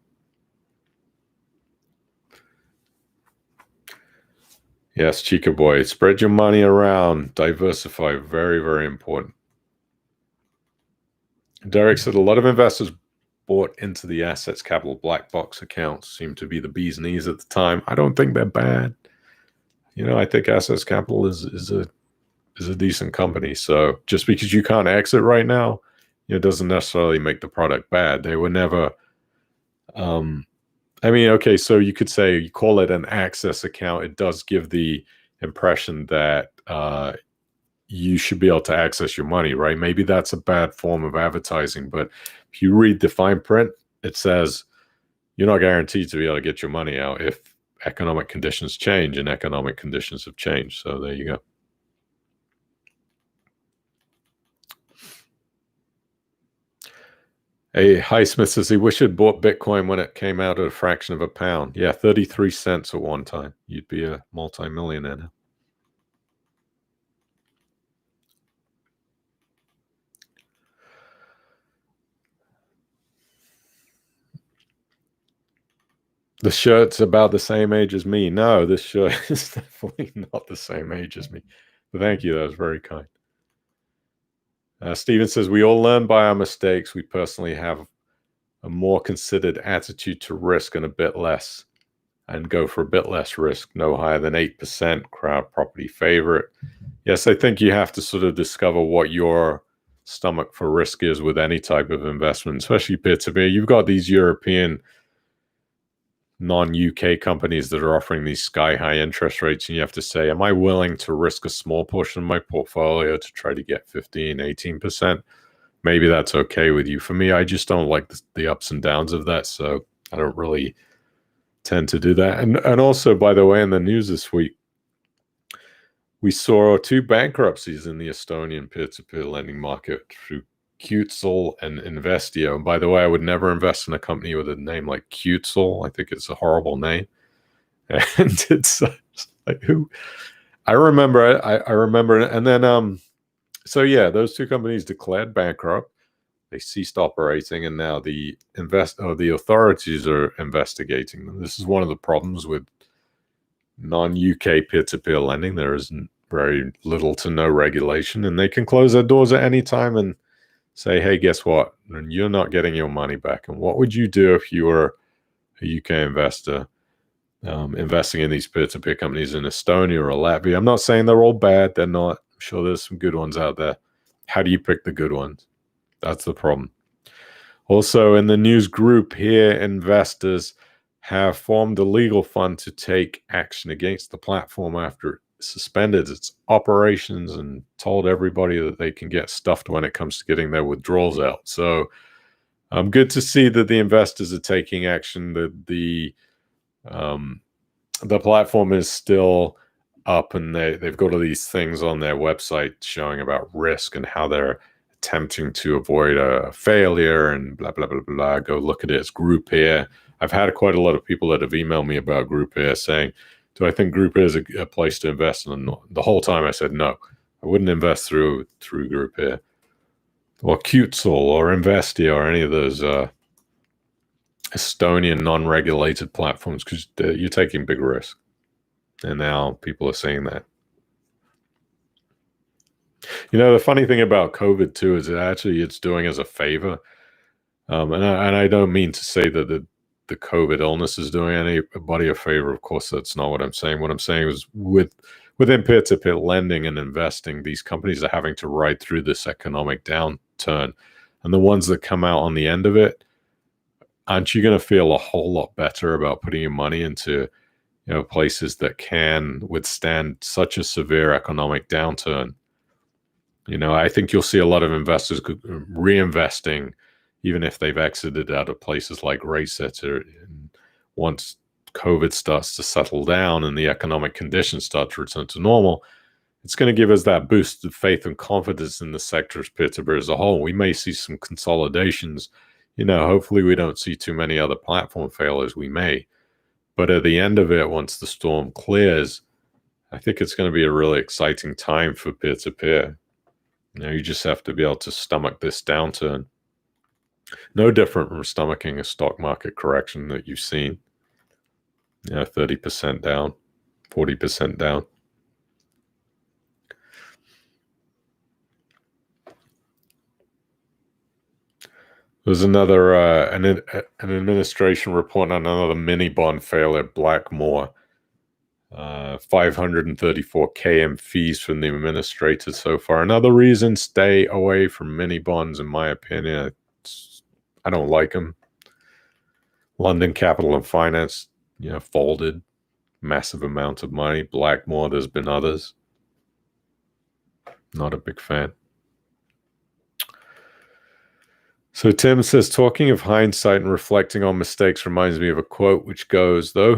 Yes, Chica Boy, spread your money around, diversify, very, very important. Derek said a lot of investors bought into the Assetz Capital black box accounts, seemed to be the bee's knees at the time. I don't think they're bad. I think Assetz Capital is a decent company. So just because you can't exit right now, doesn't necessarily make the product bad. They were never, okay, so you could say you call it an access account. It does give the impression that you should be able to access your money, right? Maybe that's a bad form of advertising, but if you read the fine print, it says you're not guaranteed to be able to get your money out if economic conditions change, and economic conditions have changed. So there you go. Hey, Highsmith says he wish he'd bought Bitcoin when it came out at a fraction of a pound. Yeah, 33 cents at one time. You'd be a multi-millionaire now. The shirt's about the same age as me. No, this shirt is definitely not the same age as me. But thank you. That was very kind. Steven says, we all learn by our mistakes. We personally have a more considered attitude to risk and go for a bit less risk, no higher than 8%, Crowdproperty favorite. Yes, I think you have to sort of discover what your stomach for risk is with any type of investment, especially peer-to-peer. You've got these European non-UK companies that are offering these sky-high interest rates, and you have to say, am I willing to risk a small portion of my portfolio to try to get 15, 18%? Maybe that's okay with you. For me, I just don't like the ups and downs of that, so I don't really tend to do that. And also, by the way, in the news this week, we saw 2 bankruptcies in the Estonian peer-to-peer lending market through Kuetzal and Envestio. And by the way, I would never invest in a company with a name like Kuetzal. I think it's a horrible name. And it's like, who? I remember. And then, so yeah, those 2 companies declared bankrupt. They ceased operating, and now the authorities are investigating them. This is one of the problems with non-UK peer-to-peer lending. There is very little to no regulation, and they can close their doors at any time and say, hey, guess what? You're not getting your money back. And what would you do if you were a UK investor investing in these peer-to-peer companies in Estonia or Latvia? I'm not saying they're all bad. They're not. I'm sure there's some good ones out there. How do you pick the good ones? That's the problem. Also, in the news group here, investors have formed a legal fund to take action against the platform after it suspended its operations and told everybody that they can get stuffed when it comes to getting their withdrawals out. So good to see that the investors are taking action. The The platform is still up, and they've got all these things on their website showing about risk and how they're attempting to avoid a failure and blah, blah, blah, blah. Go look at it. It's Grupeer. I've had quite a lot of people that have emailed me about Grupeer saying, do I think Grupeer is a place to invest? And the whole time I said, no, I wouldn't invest through Grupeer or Kuetzal or Envestio or any of those Estonian non-regulated platforms, because you're taking big risk. And now people are saying that. You know, the funny thing about COVID too is it's doing us a favor. And I don't mean to say that the COVID illness is doing anybody a favor. Of course, that's not what I'm saying. What I'm saying is within peer-to-peer lending and investing, these companies are having to ride through this economic downturn. And the ones that come out on the end of it, aren't you going to feel a whole lot better about putting your money into, places that can withstand such a severe economic downturn? I think you'll see a lot of investors reinvesting, even if they've exited out of places like Ratesetter. And once COVID starts to settle down and the economic conditions start to return to normal, it's going to give us that boost of faith and confidence in the sector as peer-to-peer as a whole. We may see some consolidations. Hopefully we don't see too many other platform failures. We may. But at the end of it, once the storm clears, I think it's going to be a really exciting time for peer-to-peer. You just have to be able to stomach this downturn. No different from stomaching a stock market correction that you've seen. 30% down, 40% down. There's another an administration report on another mini bond failure, Blackmore. 534 km fees from the administrator so far. Another reason, stay away from mini bonds, in my opinion. I don't like them. London Capital and Finance, folded. Massive amount of money. Blackmore, there's been others. Not a big fan. So Tim says, talking of hindsight and reflecting on mistakes reminds me of a quote which goes, those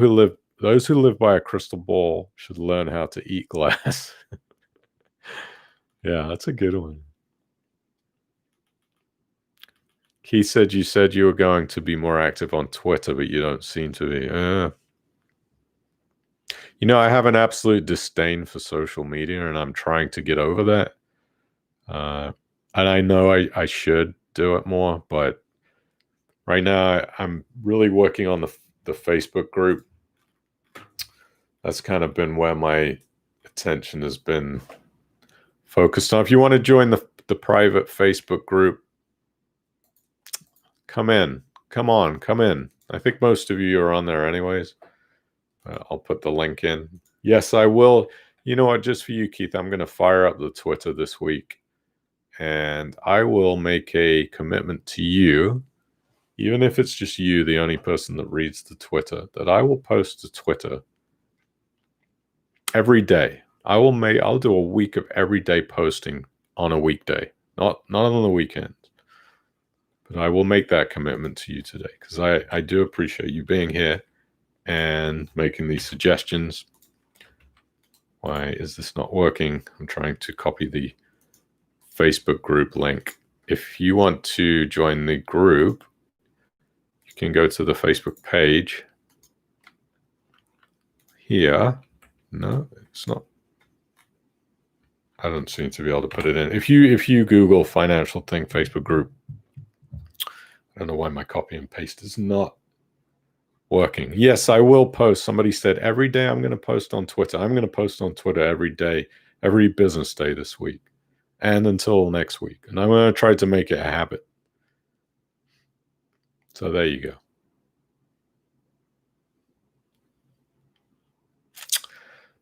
who live by a crystal ball should learn how to eat glass. Yeah, that's a good one. Keith said you were going to be more active on Twitter, but you don't seem to be. I have an absolute disdain for social media, and I'm trying to get over that. And I know I should do it more, but right now I'm really working on the Facebook group. That's kind of been where my attention has been focused on. If you want to join the private Facebook group, come in. I think most of you are on there anyways. I'll put the link in. Yes, I will. You know what? Just for you, Keith, I'm going to fire up the Twitter this week, and I will make a commitment to you, even if it's just you, the only person that reads the Twitter, that I will post to Twitter every day. I'll do a week of everyday posting on a weekday, not on the weekend. But I will make that commitment to you today, because I do appreciate you being here and making these suggestions. Why is this not working? I'm trying to copy the Facebook group link. If you want to join the group, you can go to the Facebook page here. No, it's not. I don't seem to be able to put it in. If you Google Financial Thing Facebook group, I don't know why my copy and paste is not working. Yes, I will post. Somebody said every day I'm going to post on Twitter. I'm going to post on Twitter every day, every business day this week, and until next week. And I'm going to try to make it a habit. So there you go.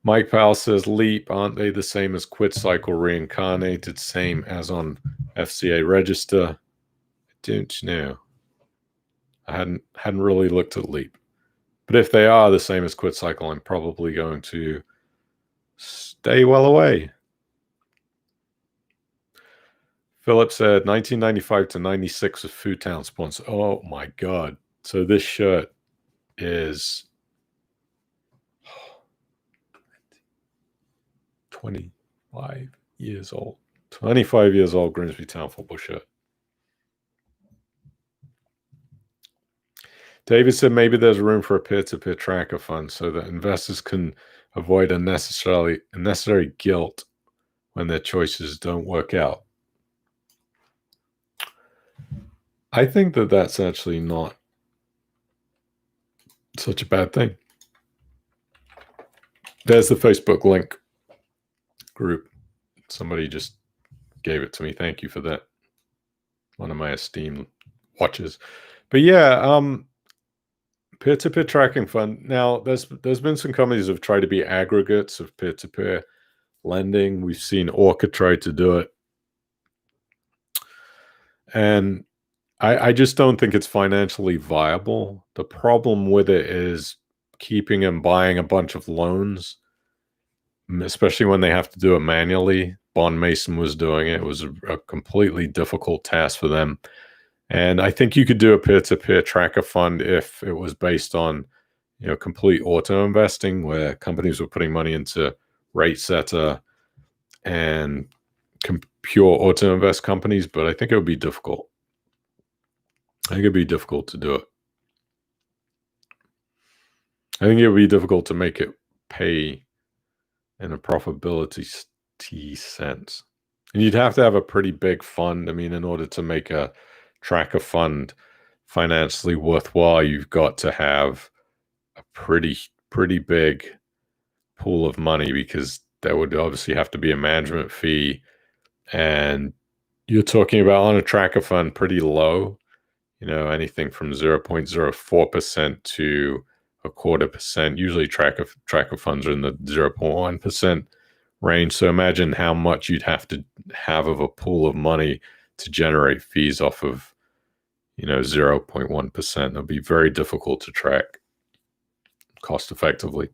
Mike Powell says, Leap, aren't they the same as Kuetzal reincarnated? Same as on FCA register? I don't know. I hadn't really looked at Leap. But if they are the same as Kuetzal, I'm probably going to stay well away. Philip said 1995 to 96 with Food Town sponsor. Oh my God. So this shirt is 25 years old. 25 years old, Grimsby Town football shirt. David said maybe there's room for a peer-to-peer tracker fund so that investors can avoid unnecessary guilt when their choices don't work out. I think that that's actually not such a bad thing. There's the Facebook link group. Somebody just gave it to me. Thank you for that. One of my esteemed watchers. But yeah, peer-to-peer tracking fund. Now, there's been some companies that have tried to be aggregates of peer-to-peer lending. We've seen Orca try to do it. And I just don't think it's financially viable. The problem with it is keeping and buying a bunch of loans, especially when they have to do it manually. Bond Mason was doing it. It was a completely difficult task for them. And I think you could do a peer-to-peer tracker fund if it was based on, complete auto investing, where companies were putting money into Ratesetter and pure auto invest companies. But I think it would be difficult. I think it'd be difficult to do it. I think it would be difficult to make it pay in a profitability sense. And you'd have to have a pretty big fund. I mean, in order to make a tracker fund financially worthwhile, you've got to have a pretty big pool of money, because there would obviously have to be a management fee. And you're talking about, on a tracker fund, pretty low, anything from 0.04% to 0.25%. Usually tracker funds are in the 0.1% range. So imagine how much you'd have to have of a pool of money to generate fees off of, 0.1%. It'll be very difficult to track cost effectively.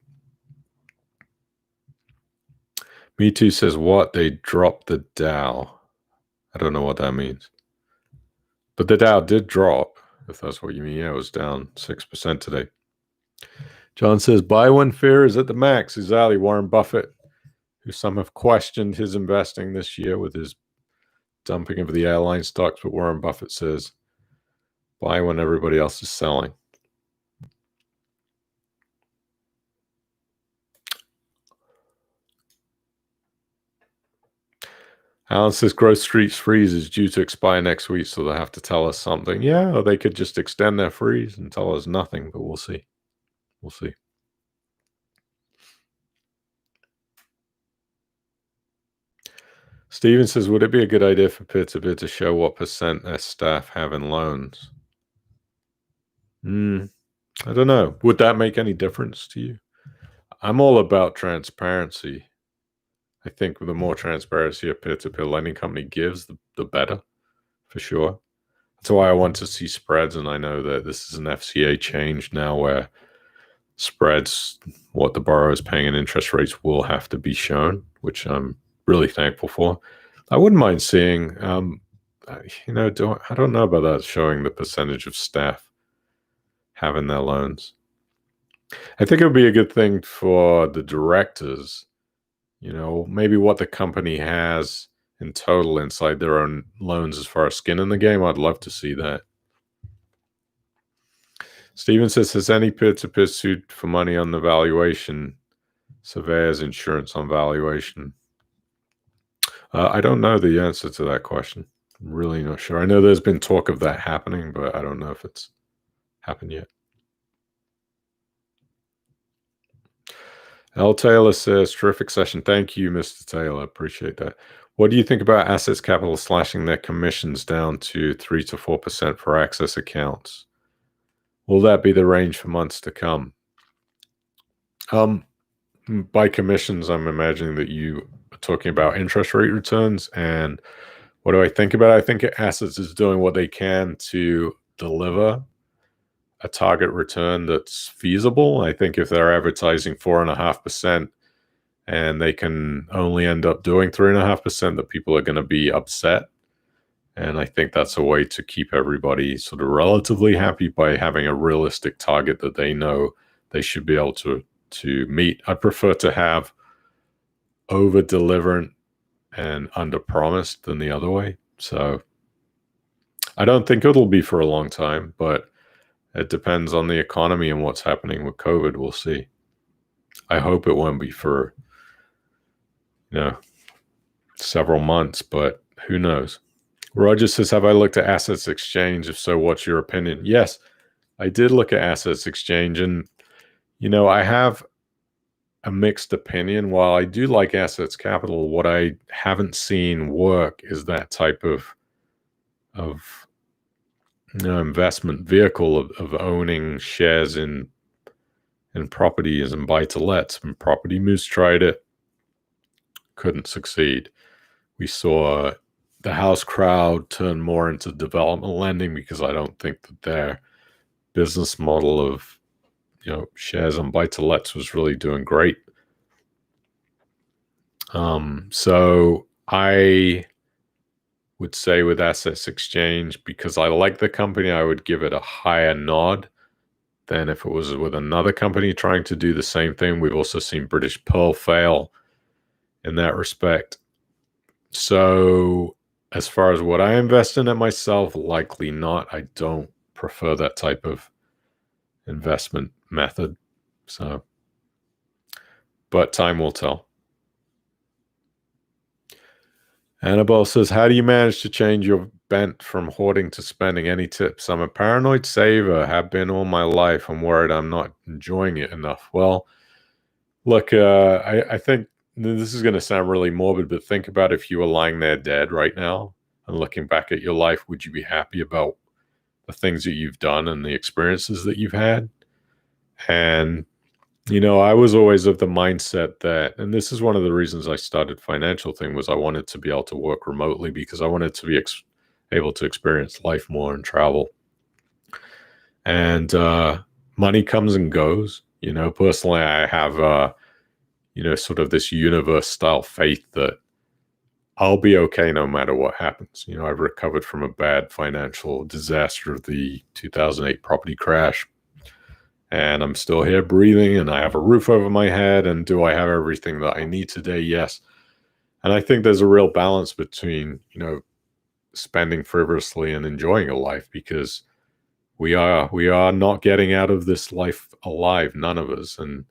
Me Too says, what? They dropped the Dow. I don't know what that means. But the Dow did drop, if that's what you mean. Yeah, it was down 6% today. John says, buy when fear is at the max. Exactly. Warren Buffett, who some have questioned his investing this year with his dumping of the airline stocks, but Warren Buffett says, buy when everybody else is selling. Alan says, Growth Street's freeze is due to expire next week, so they'll have to tell us something. Yeah, or they could just extend their freeze and tell us nothing, but we'll see. We'll see. Steven says, would it be a good idea for peer-to-peer to show what percent their staff have in loans? I don't know. Would that make any difference to you? I'm all about transparency. I think the more transparency a peer-to-peer lending company gives, the better, for sure. That's why I want to see spreads, and I know that this is an FCA change now where spreads, what the borrower is paying in interest rates, will have to be shown, which I'm really thankful for. I wouldn't mind seeing, I don't know about that, showing the percentage of staff having their loans. I think it would be a good thing for the directors, maybe what the company has in total inside their own loans as far as skin in the game. I'd love to see that. Steven says, has any peer-to-peer sued for money on the valuation? Surveyor's insurance on valuation. I don't know the answer to that question. I'm really not sure. I know there's been talk of that happening, but I don't know if it's happened yet. L. Taylor says, terrific session. Thank you, Mr. Taylor. Appreciate that. What do you think about Assetz Capital slashing their commissions down to 3 to 4% for access accounts? Will that be the range for months to come? By commissions, I'm imagining that you are talking about interest rate returns. And what do I think about it? I think Assetz is doing what they can to deliver a target return that's feasible. I think if they're advertising 4.5% and they can only end up doing 3.5%, that people are going to be upset. And I think that's a way to keep everybody sort of relatively happy by having a realistic target that they know they should be able to meet. I prefer to have over-deliverant and under-promised than the other way. So I don't think it'll be for a long time, but it depends on the economy and what's happening with COVID. We'll see. I hope it won't be for, several months, but who knows? Roger says, have I looked at Assetz Exchange? If so, what's your opinion? Yes, I did look at Assetz Exchange, and, I have a mixed opinion. While I do like Assetz Capital, what I haven't seen work is that type of investment vehicle of owning shares in properties and buy-to-lets. And Property Moose tried it, couldn't succeed. We saw the house crowd turn more into development lending because I don't think that their business model of shares on buy-to-lets was really doing great. So I would say with Assetz Exchange, because I like the company, I would give it a higher nod than if it was with another company trying to do the same thing. We've also seen British Pearl fail in that respect. So as far as what I invest in it myself, likely not. I don't prefer that type of investment method. So, but time will tell. Annabelle says, how do you manage to change your bent from hoarding to spending? Any tips? I'm a paranoid saver, have been all my life. I'm worried I'm not enjoying it enough. Well, look, I think this is going to sound really morbid, but think about if you were lying there dead right now and looking back at your life, would you be happy about the things that you've done and the experiences that you've had? And I was always of the mindset that, and this is one of the reasons I started Financial Thing, was I wanted to be able to work remotely because I wanted to be able to experience life more and travel. And money comes and goes. Personally, I have, sort of this universe-style faith that I'll be okay no matter what happens. I've recovered from a bad financial disaster of the 2008 property crash. And I'm still here breathing, and I have a roof over my head. And do I have everything that I need today? Yes. And I think there's a real balance between, spending frivolously and enjoying a life, because we are not getting out of this life alive, none of us. And,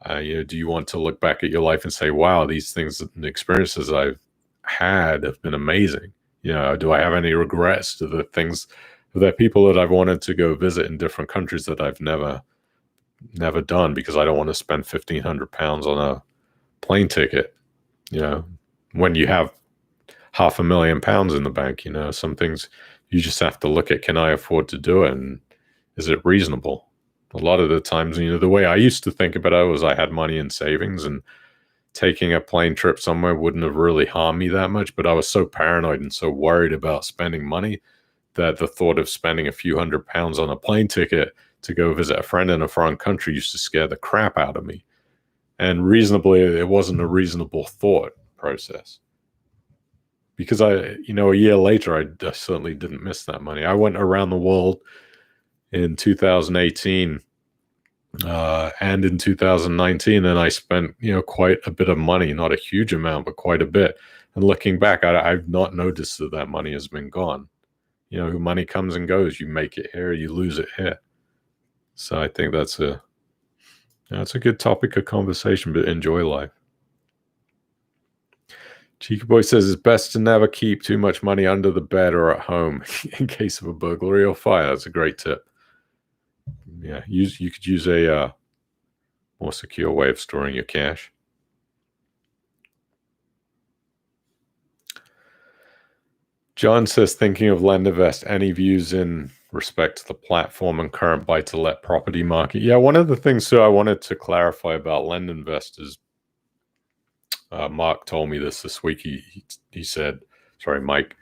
do you want to look back at your life and say, wow, these things and experiences I've had have been amazing? Do I have any regrets to the things? There are people that I've wanted to go visit in different countries that I've never done because I don't want to spend £1,500 on a plane ticket. When you have £500,000 in the bank, some things you just have to look at. Can I afford to do it? And is it reasonable? A lot of the times, the way I used to think about it was I had money in savings, and taking a plane trip somewhere wouldn't have really harmed me that much. But I was so paranoid and so worried about spending money that the thought of spending a few £100s on a plane ticket to go visit a friend in a foreign country used to scare the crap out of me. And reasonably, it wasn't a reasonable thought process. Because a year later, I certainly didn't miss that money. I went around the world in 2018 and in 2019, and I spent, quite a bit of money, not a huge amount, but quite a bit. And looking back, I've not noticed that money has been gone. Money comes and goes. You make it here, you lose it here. So I think that's a good topic of conversation, but enjoy life. Chica Boy says it's best to never keep too much money under the bed or at home in case of a burglary or fire. That's a great tip. Yeah, you could use a more secure way of storing your cash. John says, thinking of Lendinvest, any views in respect to the platform and current buy-to-let property market? Yeah, one of the things I wanted to clarify about Lendinvest is, Mark told me this week. He said, sorry, Mike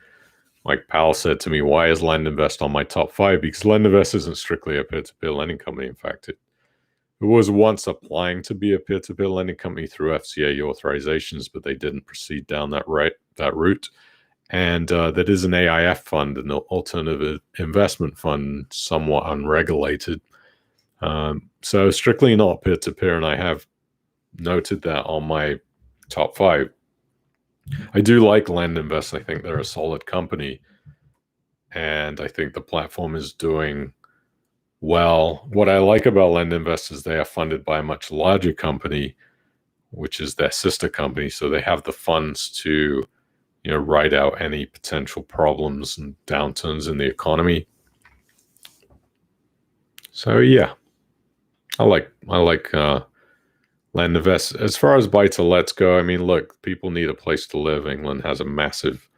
Powell said to me, why is Lendinvest on my top 5? Because Lendinvest isn't strictly a peer-to-peer lending company. In fact, it was once applying to be a peer-to-peer lending company through FCA authorizations, but they didn't proceed down that route. And that is an AIF fund, an alternative investment fund, somewhat unregulated. So strictly not peer-to-peer, and I have noted that on my top 5. I do like LendInvest. I think they're a solid company, and I think the platform is doing well. What I like about LendInvest is they are funded by a much larger company, which is their sister company, so they have the funds to, ride out any potential problems and downturns in the economy. So yeah, I like LendInvest. As far as buy-to-lets go, I mean, look, people need a place to live. England has a massive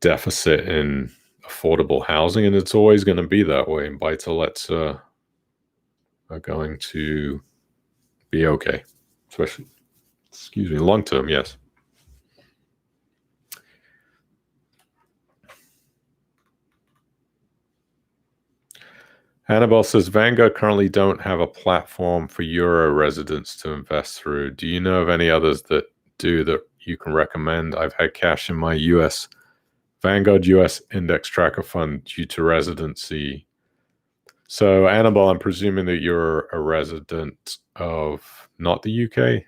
deficit in affordable housing, and it's always going to be that way. And buy-to-lets are going to be okay, especially, long term, yes. Annabelle says, Vanguard currently don't have a platform for Euro residents to invest through. Do you know of any others that do that you can recommend? I've had cash in my Vanguard US Index Tracker Fund due to residency. So, Annabelle, I'm presuming that you're a resident of not the UK.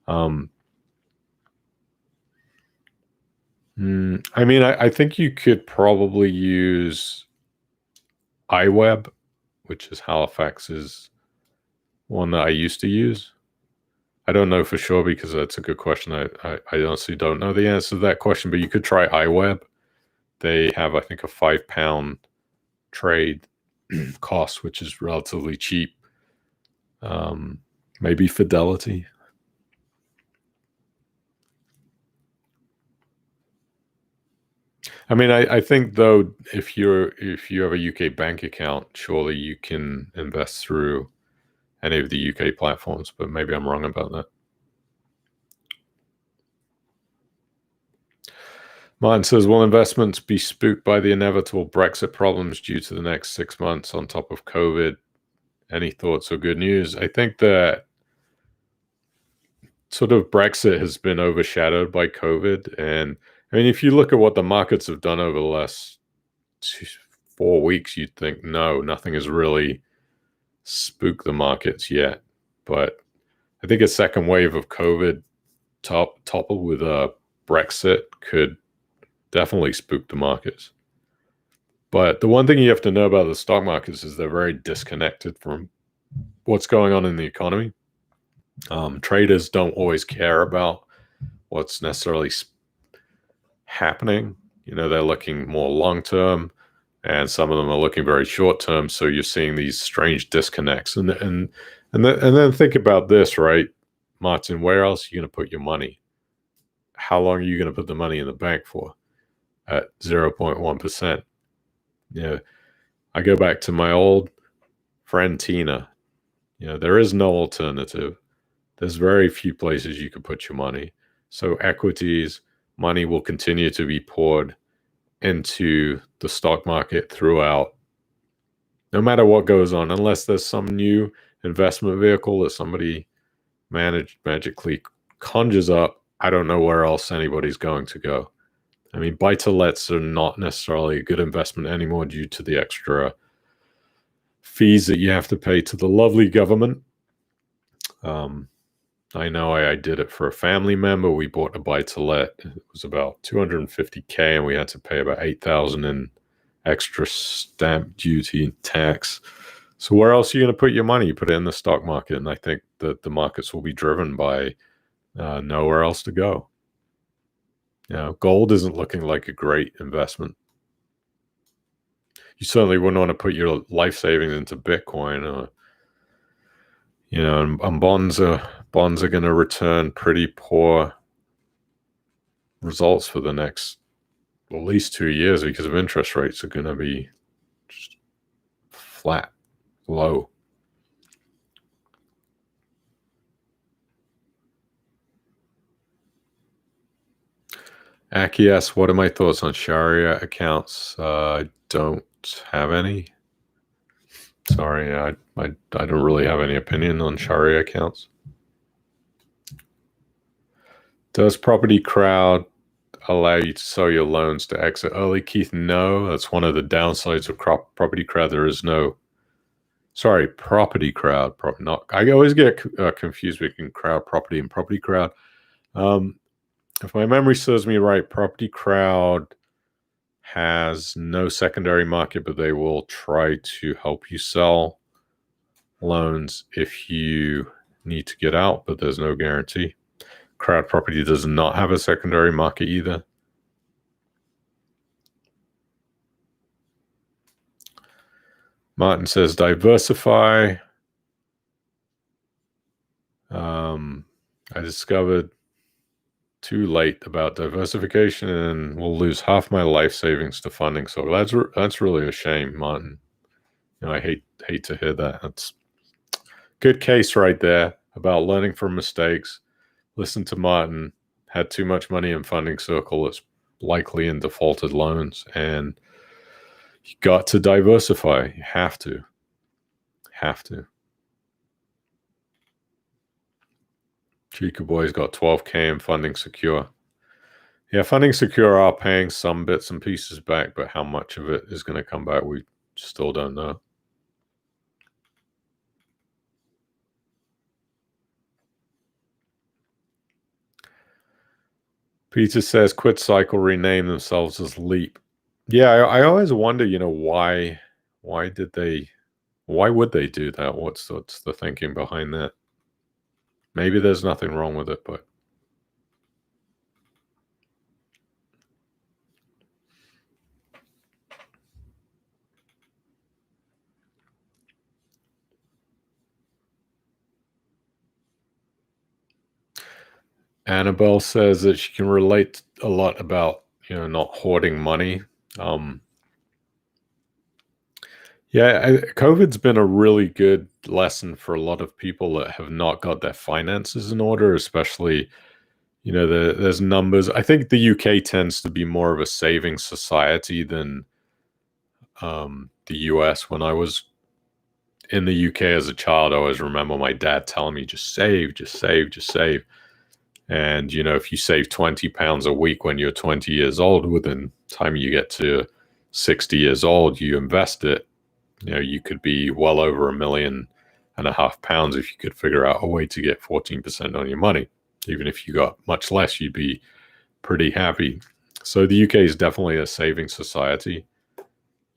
I mean, I think you could probably use iWeb, which is Halifax's one that I used to use. I don't know for sure because that's a good question. I honestly don't know the answer to that question, but you could try iWeb. They have, I think, a £5 trade cost, which is relatively cheap. Maybe Fidelity. I mean, I think though, if you have a UK bank account, surely you can invest through any of the UK platforms, but maybe I'm wrong about that. Martin says, will investments be spooked by the inevitable Brexit problems due to the next 6 months on top of COVID? Any thoughts or good news? I think that sort of Brexit has been overshadowed by COVID. And I mean, if you look at what the markets have done over the last 4 weeks, you'd think, no, nothing has really spooked the markets yet. But I think a second wave of COVID toppled with Brexit could definitely spook the markets. But the one thing you have to know about the stock markets is they're very disconnected from what's going on in the economy. Traders don't always care about what's necessarily happening. They're looking more long-term, and some of them are looking very short-term. So you're seeing these strange disconnects. And then think about this, right, Martin? Where else are you going to put your money? How long are you going to put the money in the bank for? At 0.1%. I go back to my old friend Tina. There is no alternative. There's very few places you can put your money. So equities, money will continue to be poured into the stock market throughout, no matter what goes on, unless there's some new investment vehicle that somebody magically conjures up. I don't know where else anybody's going to go. I mean, buy-to-lets are not necessarily a good investment anymore due to the extra fees that you have to pay to the lovely government. I know I did it for a family member. We bought a buy-to-let. It was about $250K, and we had to pay about $8,000 in extra stamp duty and tax. So where else are you going to put your money? You put it in the stock market, and I think that the markets will be driven by nowhere else to go. Gold isn't looking like a great investment. You certainly wouldn't want to put your life savings into Bitcoin, or and bonds are going to return pretty poor results for the next at least 2 years because of interest rates are going to be just flat, low. Akias, what are my thoughts on Sharia accounts? I don't have any. Sorry, I don't really have any opinion on Sharia accounts. Does Property Crowd allow you to sell your loans to exit early, Keith? No, that's one of the downsides of Property Crowd. There is no Sorry, Property Crowd. Not. I always get confused between Crowdproperty and Property Crowd. If my memory serves me right, Property Crowd has no secondary market, but they will try to help you sell loans if you need to get out, but there's no guarantee. Crowdproperty does not have a secondary market either. Martin says diversify. I discovered too late about diversification and will lose half my life savings to funding. So that's really a shame, Martin. I hate to hear that. That's a good case right there about learning from mistakes. Listen to Martin, had too much money in funding circle. It's likely in defaulted loans, and you got to diversify. You have to. Chica Boy's got 12K in Funding Secure. Yeah, Funding Secure are paying some bits and pieces back, but how much of it is going to come back, we still don't know. Peter says Kuetzal rename themselves as Leap. Yeah, I always wonder, why would they do that? What's the thinking behind that? Maybe there's nothing wrong with it, but Annabelle says that she can relate a lot about, not hoarding money. Yeah, COVID's been a really good lesson for a lot of people that have not got their finances in order, especially, there's numbers. I think the UK tends to be more of a saving society than the US. When I was in the UK as a child, I always remember my dad telling me, just save, just save, just save. And, if you save £20 a week when you're 20 years old, within the time you get to 60 years old, you invest it, you could be well over £1.5 million if you could figure out a way to get 14% on your money. Even if you got much less, you'd be pretty happy. So the UK is definitely a saving society.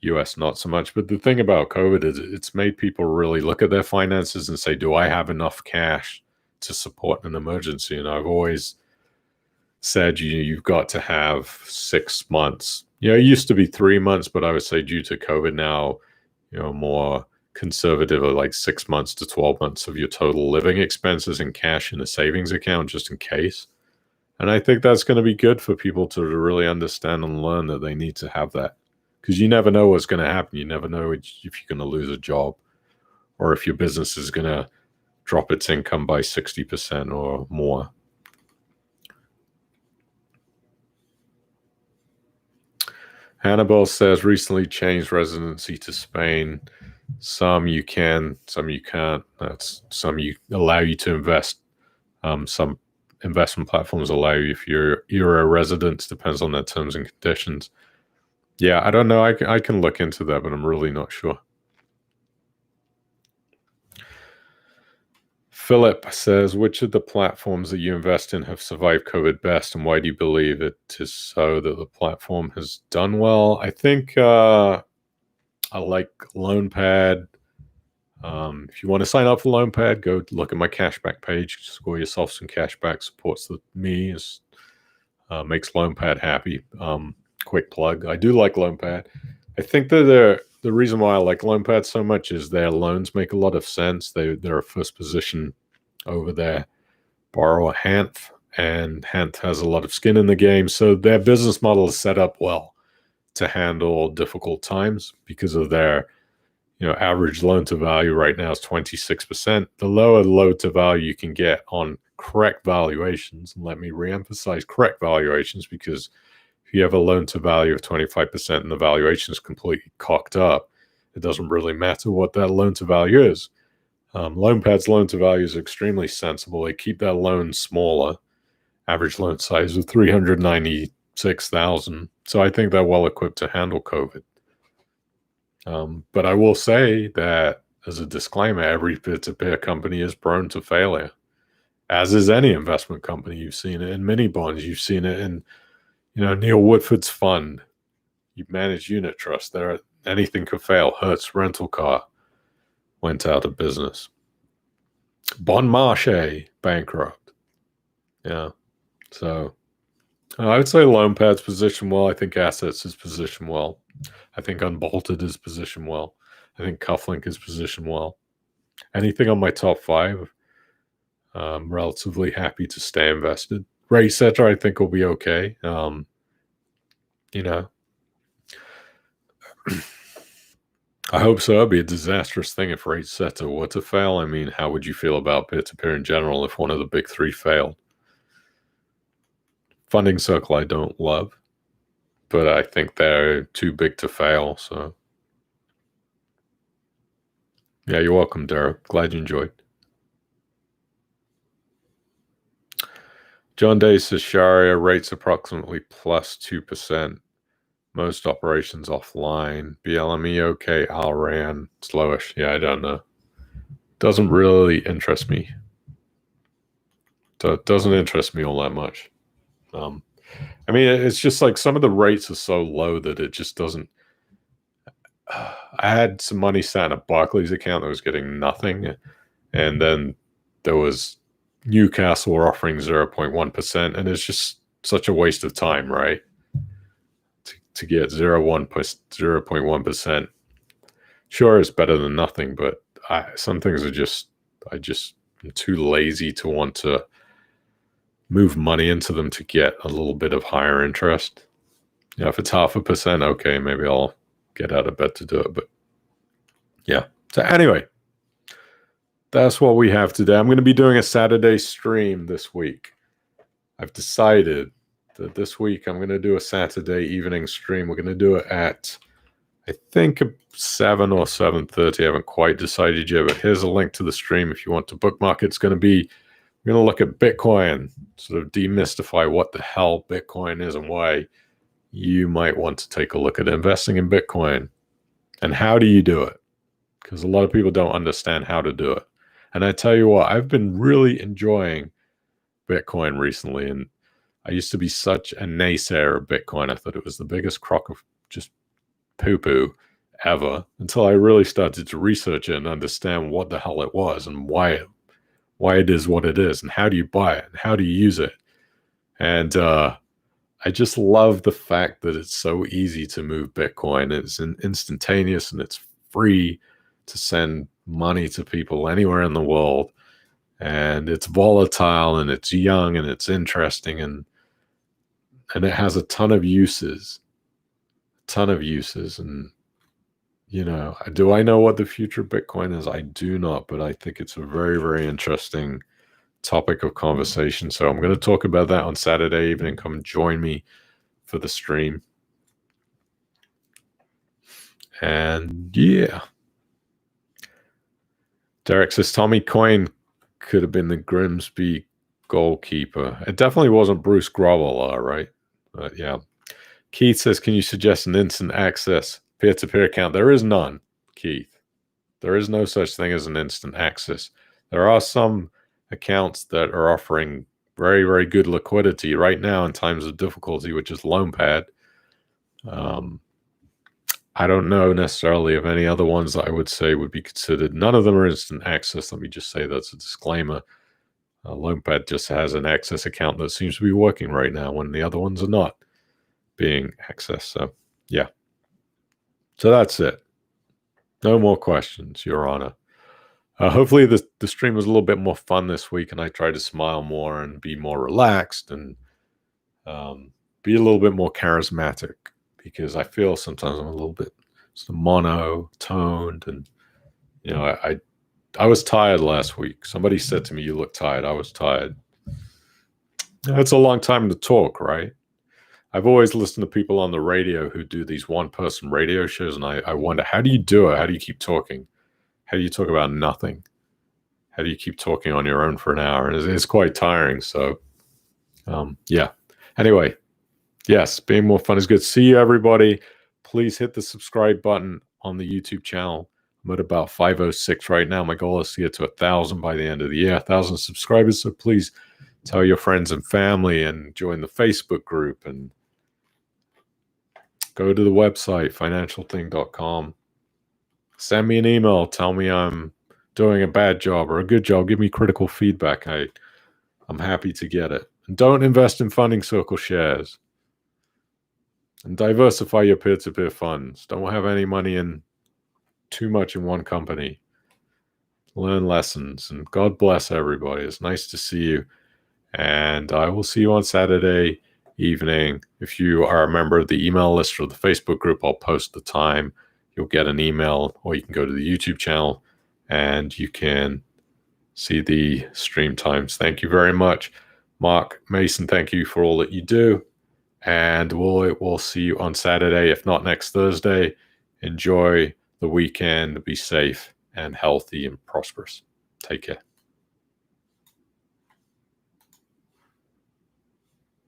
US not so much. But the thing about COVID is it's made people really look at their finances and say, do I have enough cash to support an emergency? And I've always said, you've got to have 6 months. It used to be 3 months, but I would say due to COVID now, more conservative are like 6 months to 12 months of your total living expenses in cash in a savings account, just in case. And I think that's going to be good for people to really understand and learn that they need to have that, because you never know what's going to happen. You never know if you're going to lose a job or if your business is going to drop its income by 60% or more. Hannibal says recently changed residency to Spain. Some you can, some you can't. That's some you allow you to invest. Some investment platforms allow you if you're a resident. Depends on their terms and conditions. Yeah, I don't know. I can look into that, but I'm really not sure. Philip says, which of the platforms that you invest in have survived COVID best, and why do you believe it is so that the platform has done well? I think I like Loanpad. If you want to sign up for Loanpad, go look at my cashback page. Score yourself some cashback. Supports me. Makes Loanpad happy. Quick plug. I do like Loanpad. I think that the reason why I like Loanpad so much is their loans make a lot of sense. They're a first position over their borrower, Hanth, and Hanth has a lot of skin in the game. So their business model is set up well to handle difficult times because of their, average loan to value right now is 26%. The lower loan to value you can get on correct valuations, and let me reemphasize correct valuations, because if you have a loan to value of 25% and the valuation is completely cocked up, it doesn't really matter what that loan to value is. Loanpad's loan to value is extremely sensible. They keep that loan smaller, average loan size of $396,000. So I think they're well equipped to handle COVID. But I will say that as a disclaimer, every peer-to-peer company is prone to failure, as is any investment company. You've seen it in mini bonds. You've seen it in, Neil Woodford's fund. You manage unit trust. Anything could fail. Hertz Rental Car went out of business. Bon Marché bankrupt. Yeah. So I would say Loanpad's positioned well. I think Assetz is positioned well. I think Unbolted is positioned well. I think Cufflink is positioned well. Anything on my top 5, I'm relatively happy to stay invested. Ratesetter, I think, will be okay. I hope so. It'd be a disastrous thing if Ratesetter were to fail. I mean, how would you feel about peer-to-peer in general if one of the big 3 failed? Funding Circle I don't love, but I think they're too big to fail. So yeah, you're welcome, Derek. Glad you enjoyed. John Day says Sharia rates approximately plus 2%. Most operations offline. BLME okay. Alran slowish. Yeah, I don't know. Doesn't really interest me. Doesn't interest me all that much. I mean, it's just like some of the rates are so low that it just doesn't. I had some money sat in a Barclays account that was getting nothing, and then there was Newcastle offering 0.1%, and it's just such a waste of time, right? To get 0.1%. Sure, it's better than nothing, but some things are I just am too lazy to want to move money into them to get a little bit of higher interest. Yeah, if it's 0.5%, okay, maybe I'll get out of bed to do it. But yeah. So anyway, that's what we have today. I'm going to be doing a Saturday stream this week. I've decided that this week I'm going to do a Saturday evening stream. We're going to do it at, I think, 7 or 7:30. I haven't quite decided yet, but here's a link to the stream if you want to bookmark it. It's going to be, we're going to look at Bitcoin, sort of demystify what the hell Bitcoin is and why you might want to take a look at investing in Bitcoin. And how do you do it? Because a lot of people don't understand how to do it. And I tell you what, I've been really enjoying Bitcoin recently. And I used to be such a naysayer of Bitcoin. I thought it was the biggest crock of just poo-poo ever, until I really started to research it and understand what the hell it was and why it is what it is, and how do you buy it and how do you use it. And I just love the fact that it's so easy to move Bitcoin. It's instantaneous and it's free to send money to people anywhere in the world. And it's volatile and it's young and it's interesting and it has a ton of uses. And, do I know what the future of Bitcoin is? I do not, but I think it's a very, very interesting topic of conversation. So I'm going to talk about that on Saturday evening. Come join me for the stream. And yeah. Derek says Tommy Coyne could have been the Grimsby goalkeeper. It definitely wasn't Bruce Grobbelaar, right? But yeah. Keith says, can you suggest an instant access peer-to-peer account? There is none, Keith. There is no such thing as an instant access. There are some accounts that are offering very, very good liquidity right now in times of difficulty, which is Loanpad. I don't know necessarily of any other ones that I would say would be considered. None of them are instant access. Let me just say that's a disclaimer. Loanpad just has an access account that seems to be working right now when the other ones are not being accessed. So, yeah. So that's it. No more questions, Your Honor. Hopefully the stream was a little bit more fun this week, and I tried to smile more and be more relaxed and be a little bit more charismatic, because I feel sometimes I'm a little bit sort of monotoned, and I was tired last week. Somebody said to me, "You look tired." I was tired. It's a long time to talk, right? I've always listened to people on the radio who do these one-person radio shows, and I wonder, how do you do it? How do you keep talking? How do you talk about nothing? How do you keep talking on your own for an hour? And it's quite tiring. So, yeah. Anyway, yes, being more fun is good. See you, everybody. Please hit the subscribe button on the YouTube channel. I'm at about 506 right now. My goal is to get to 1,000 by the end of the year, 1,000 subscribers. So please tell your friends and family and join the Facebook group and go to the website, financialthing.com. Send me an email. Tell me I'm doing a bad job or a good job. Give me critical feedback. I'm happy to get it. And don't invest in funding circle shares. And diversify your peer-to-peer funds. Don't have any money in too much in one company. Learn lessons. And God bless everybody. It's nice to see you. And I will see you on Saturday evening. If you are a member of the email list or the Facebook group, I'll post the time. You'll get an email, or you can go to the YouTube channel and you can see the stream times. Thank you very much. Mark Mason, thank you for all that you do. And we'll see you on Saturday, if not next Thursday. Enjoy the weekend. Be safe and healthy and prosperous. Take care.